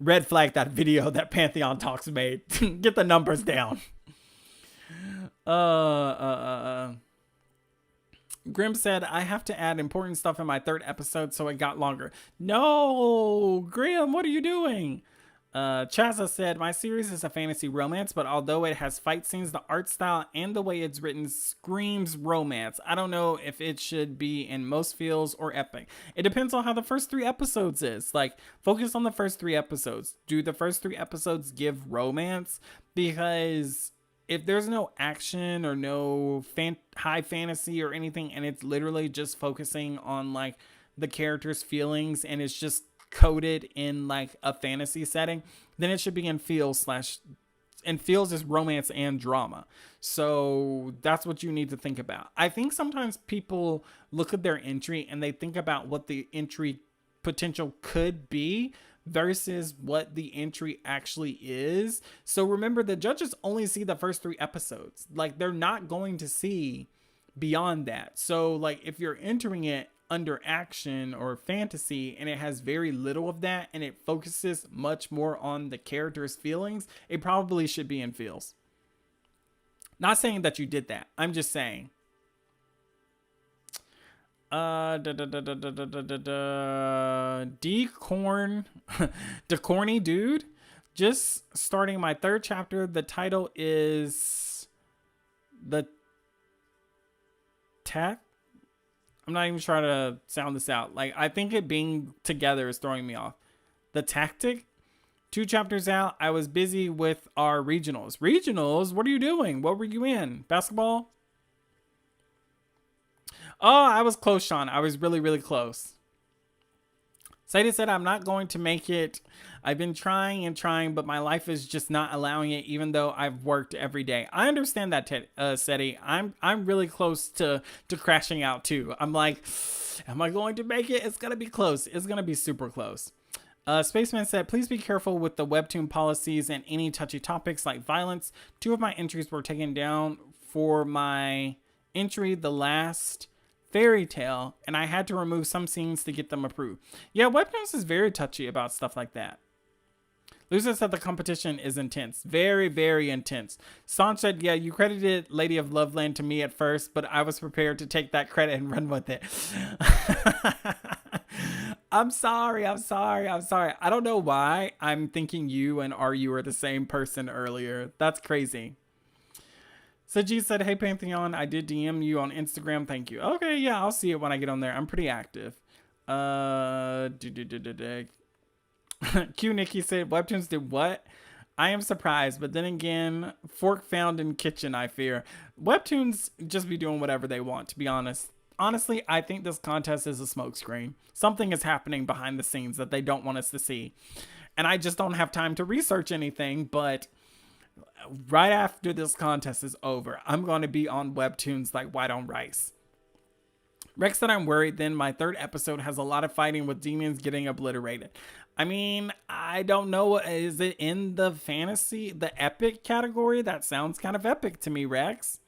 red flag that video that Pantheon Talks made. Get the numbers down. Grim said, I have to add important stuff in my third episode, so it got longer. No, Grim, what are you doing? Chaza said, my series is a fantasy romance, but although it has fight scenes, the art style and the way it's written screams romance. I don't know if it should be in most feels or epic. It depends on how the first 3 episodes is. Like, focus on the first 3 episodes. Do the first 3 episodes give romance? Because if there's no action or no high fantasy or anything, and it's literally just focusing on like the character's feelings and it's just coded in like a fantasy setting, then it should be in feels is romance and drama. So that's what you need to think about. I think sometimes people look at their entry and they think about what the entry potential could be versus what the entry actually is. So remember, the judges only see the first 3 episodes. Like, they're not going to see beyond that. So like, if you're entering it under action or fantasy and it has very little of that and it focuses much more on the character's feelings, it probably should be in feels. Not saying that you did that. I'm just saying. Decorny dude, just starting my 3rd chapter. The title is the Tack. I'm not even trying to sound this out. Like, I think it being together is throwing me off. The Tactic. 2 chapters out. I was busy with our regionals. Regionals? What are you doing? What were you in? Basketball? Oh, I was close, Sean. I was really, really close. Sadie said, I'm not going to make it. I've been trying and trying, but my life is just not allowing it, even though I've worked every day. I understand that, Sadie. I'm really close to crashing out, too. I'm like, am I going to make it? It's going to be close. It's going to be super close. Spaceman said, please be careful with the Webtoon policies and any touchy topics like violence. 2 of my entries were taken down for my entry, The Last Fairy Tale, and I had to remove some scenes to get them approved. Yeah, Webtoons is very touchy about stuff like that. Lucia said the competition is intense. Very, very intense. San said, yeah, you credited Lady of Loveland to me at first, but I was prepared to take that credit and run with it. I'm sorry. I don't know why I'm thinking you and you were the same person earlier. That's crazy. Sajid said, hey, Pantheon, I did DM you on Instagram. Thank you. Okay, yeah, I'll see it when I get on there. I'm pretty active. Q Nikki said, Webtoons did what? I am surprised, but then again, fork found in kitchen, I fear. Webtoons just be doing whatever they want, to be honest. Honestly, I think this contest is a smokescreen. Something is happening behind the scenes that they don't want us to see. And I just don't have time to research anything, but right after this contest is over, I'm going to be on Webtoons like white on rice. Rex said, I'm worried then my 3rd episode has a lot of fighting with demons getting obliterated. I mean, I don't know. Is it in the fantasy, the epic category? That sounds kind of epic to me, Rex.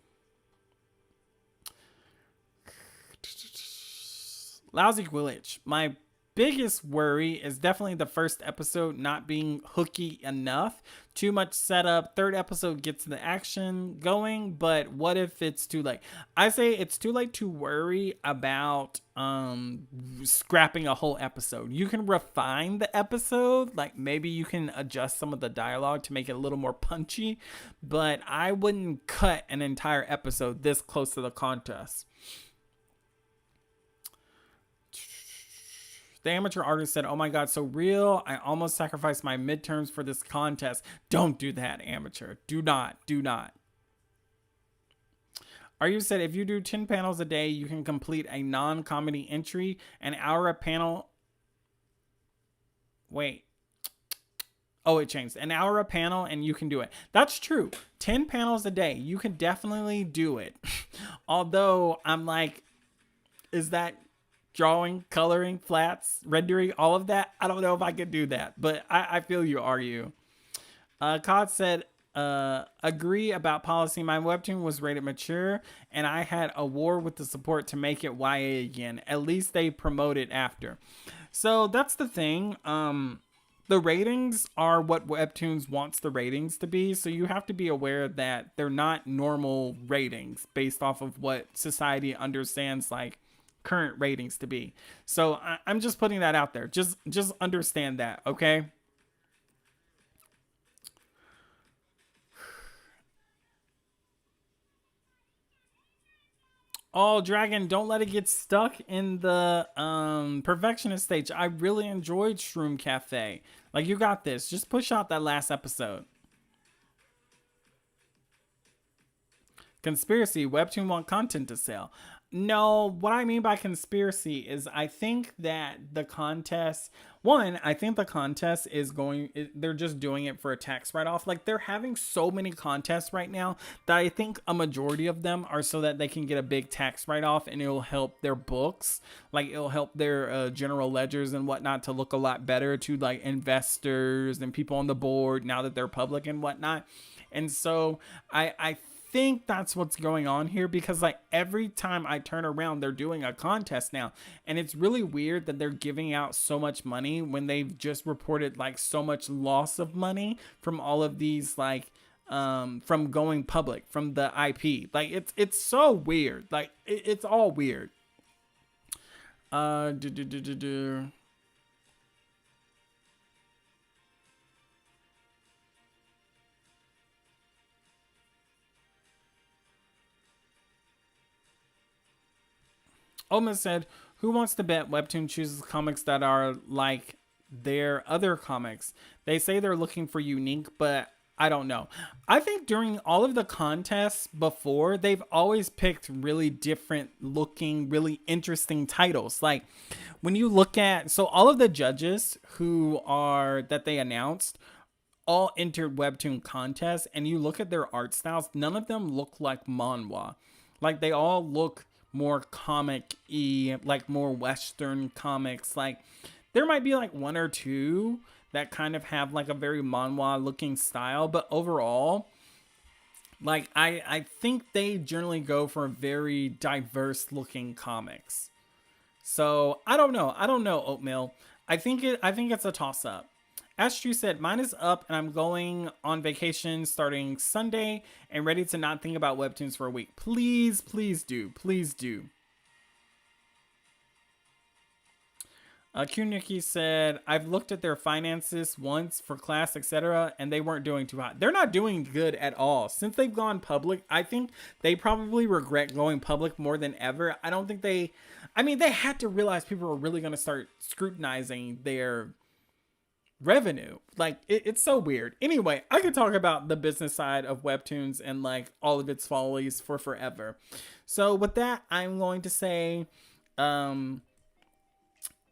Lousy Gwillich. My biggest worry is definitely the first episode not being hooky enough. Too much setup. Third episode gets the action going, but what if it's too late? I say it's too late to worry about scrapping a whole episode. You can refine the episode, like maybe you can adjust some of the dialogue to make it a little more punchy, but I wouldn't cut an entire episode this close to the contest. The amateur artist said, "Oh my God, so real. I almost sacrificed my midterms for this contest." Don't do that, amateur. Do not. Do not. Aryu said, if you do 10 panels a day, you can complete a non-comedy entry, an hour a panel. Wait. Oh, it changed. An hour a panel and you can do it. That's true. 10 panels a day. You can definitely do it. Although I'm like, is that drawing, coloring, flats, rendering, all of that? I don't know if I could do that, but I feel you, Aryu. Cod said, agree about policy. My webtoon was rated mature and I had a war with the support to make it YA again. At least they promote it after. So that's the thing. The ratings are what Webtoons wants the ratings to be. So you have to be aware that they're not normal ratings based off of what society understands like current ratings to be. So I'm just putting that out there. Just understand that, okay? Oh, Dragon, don't let it get stuck in the perfectionist stage. I really enjoyed Shroom Cafe. Like, you got this. Just push out that last episode. Conspiracy, Webtoon want content to sell. No, what I mean by conspiracy is I think that the contest, I think the contest is they're just doing it for a tax write-off. Like, they're having so many contests right now that I think a majority of them are so that they can get a big tax write-off and it'll help their books. Like, it'll help their general ledgers and whatnot to look a lot better to like investors and people on the board now that they're public and whatnot. And so I think that's what's going on here, because like every time I turn around they're doing a contest now, and it's really weird that they're giving out so much money when they've just reported like so much loss of money from all of these like from going public, from the IP. Like it's so weird. Like it's all weird. Oma said, who wants to bet Webtoon chooses comics that are like their other comics? They say they're looking for unique, but I don't know. I think during all of the contests before, they've always picked really different looking, really interesting titles. Like when you look at, so all of the judges that they announced all entered Webtoon contests, and you look at their art styles, none of them look like manhwa. Like they all look more comic-y, like more Western comics. Like there might be like one or two that kind of have like a very manhwa looking style, but overall, like I think they generally go for very diverse looking comics. So I don't know, Oatmeal. I think it's a toss up. Astru said, mine is up and I'm going on vacation starting Sunday and ready to not think about Webtoons for a week. Please, please do. Please do. Kuniki said, I've looked at their finances once for class, etc., and they weren't doing too hot. They're not doing good at all. Since they've gone public, I think they probably regret going public more than ever. I don't think they had to realize people were really going to start scrutinizing their revenue. Like it's so weird. Anyway, I could talk about the business side of Webtoons and like all of its follies for forever. So with that, I'm going to say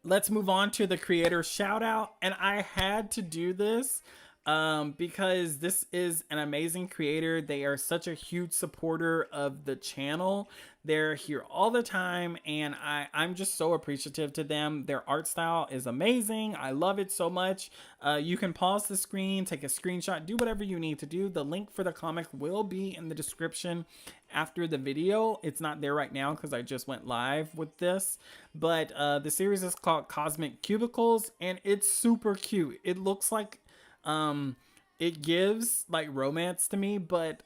let's move on to the creator shout out. And I had to do this because this is an amazing creator. They are such a huge supporter of the channel. They're here all the time, and I'm just so appreciative to them. Their art style is amazing. I love it so much. You can pause the screen, take a screenshot, do whatever you need to do. The link for the comic will be in the description after the video. It's not there right now because I just went live with this, but the series is called Cosmic Cubicles, and it's super cute. It looks like it gives like romance to me, but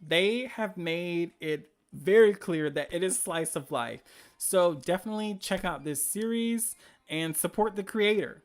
they have made it very clear that it is slice of life. So definitely check out this series and support the creator.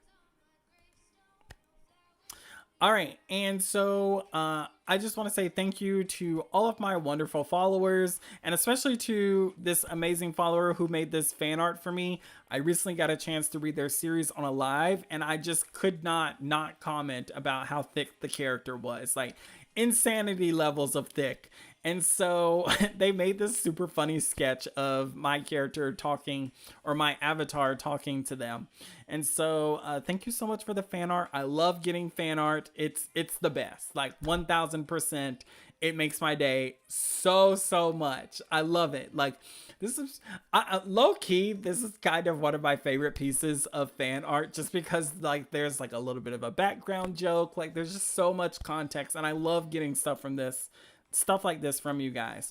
All right, and so I just want to say thank you to all of my wonderful followers, and especially to this amazing follower who made this fan art for me. I recently got a chance to read their series on a live, and I just could not comment about how thick the character was. Like, insanity levels of thick. And so they made this super funny sketch of my character talking, or my avatar talking to them. And so thank you so much for the fan art. I love getting fan art. It's the best, like 1000%. It makes my day so much. I love it. Like, this is low key, this is kind of one of my favorite pieces of fan art, just because like there's like a little bit of a background joke. Like, there's just so much context, and I love getting stuff like this from you guys.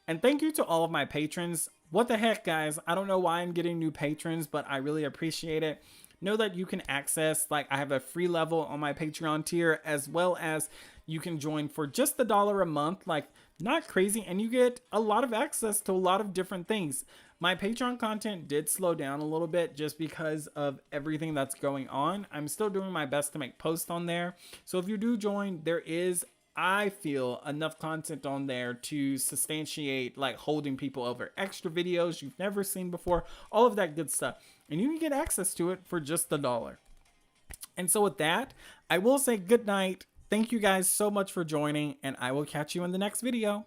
And thank you to all of my patrons. What the heck, guys? I don't know why I'm getting new patrons, but I really appreciate it. Know that you can access, like, I have a free level on my Patreon tier, as well as you can join for just $1 a month. Like, not crazy, and you get a lot of access to a lot of different things. My Patreon content did slow down a little bit just because of everything that's going on. I'm still doing my best to make posts on there. So if you do join, there is, I feel, enough content on there to substantiate like holding people over, extra videos you've never seen before, all of that good stuff. And you can get access to it for just $1. And so with that, I will say good night. Thank you guys so much for joining, and I will catch you in the next video.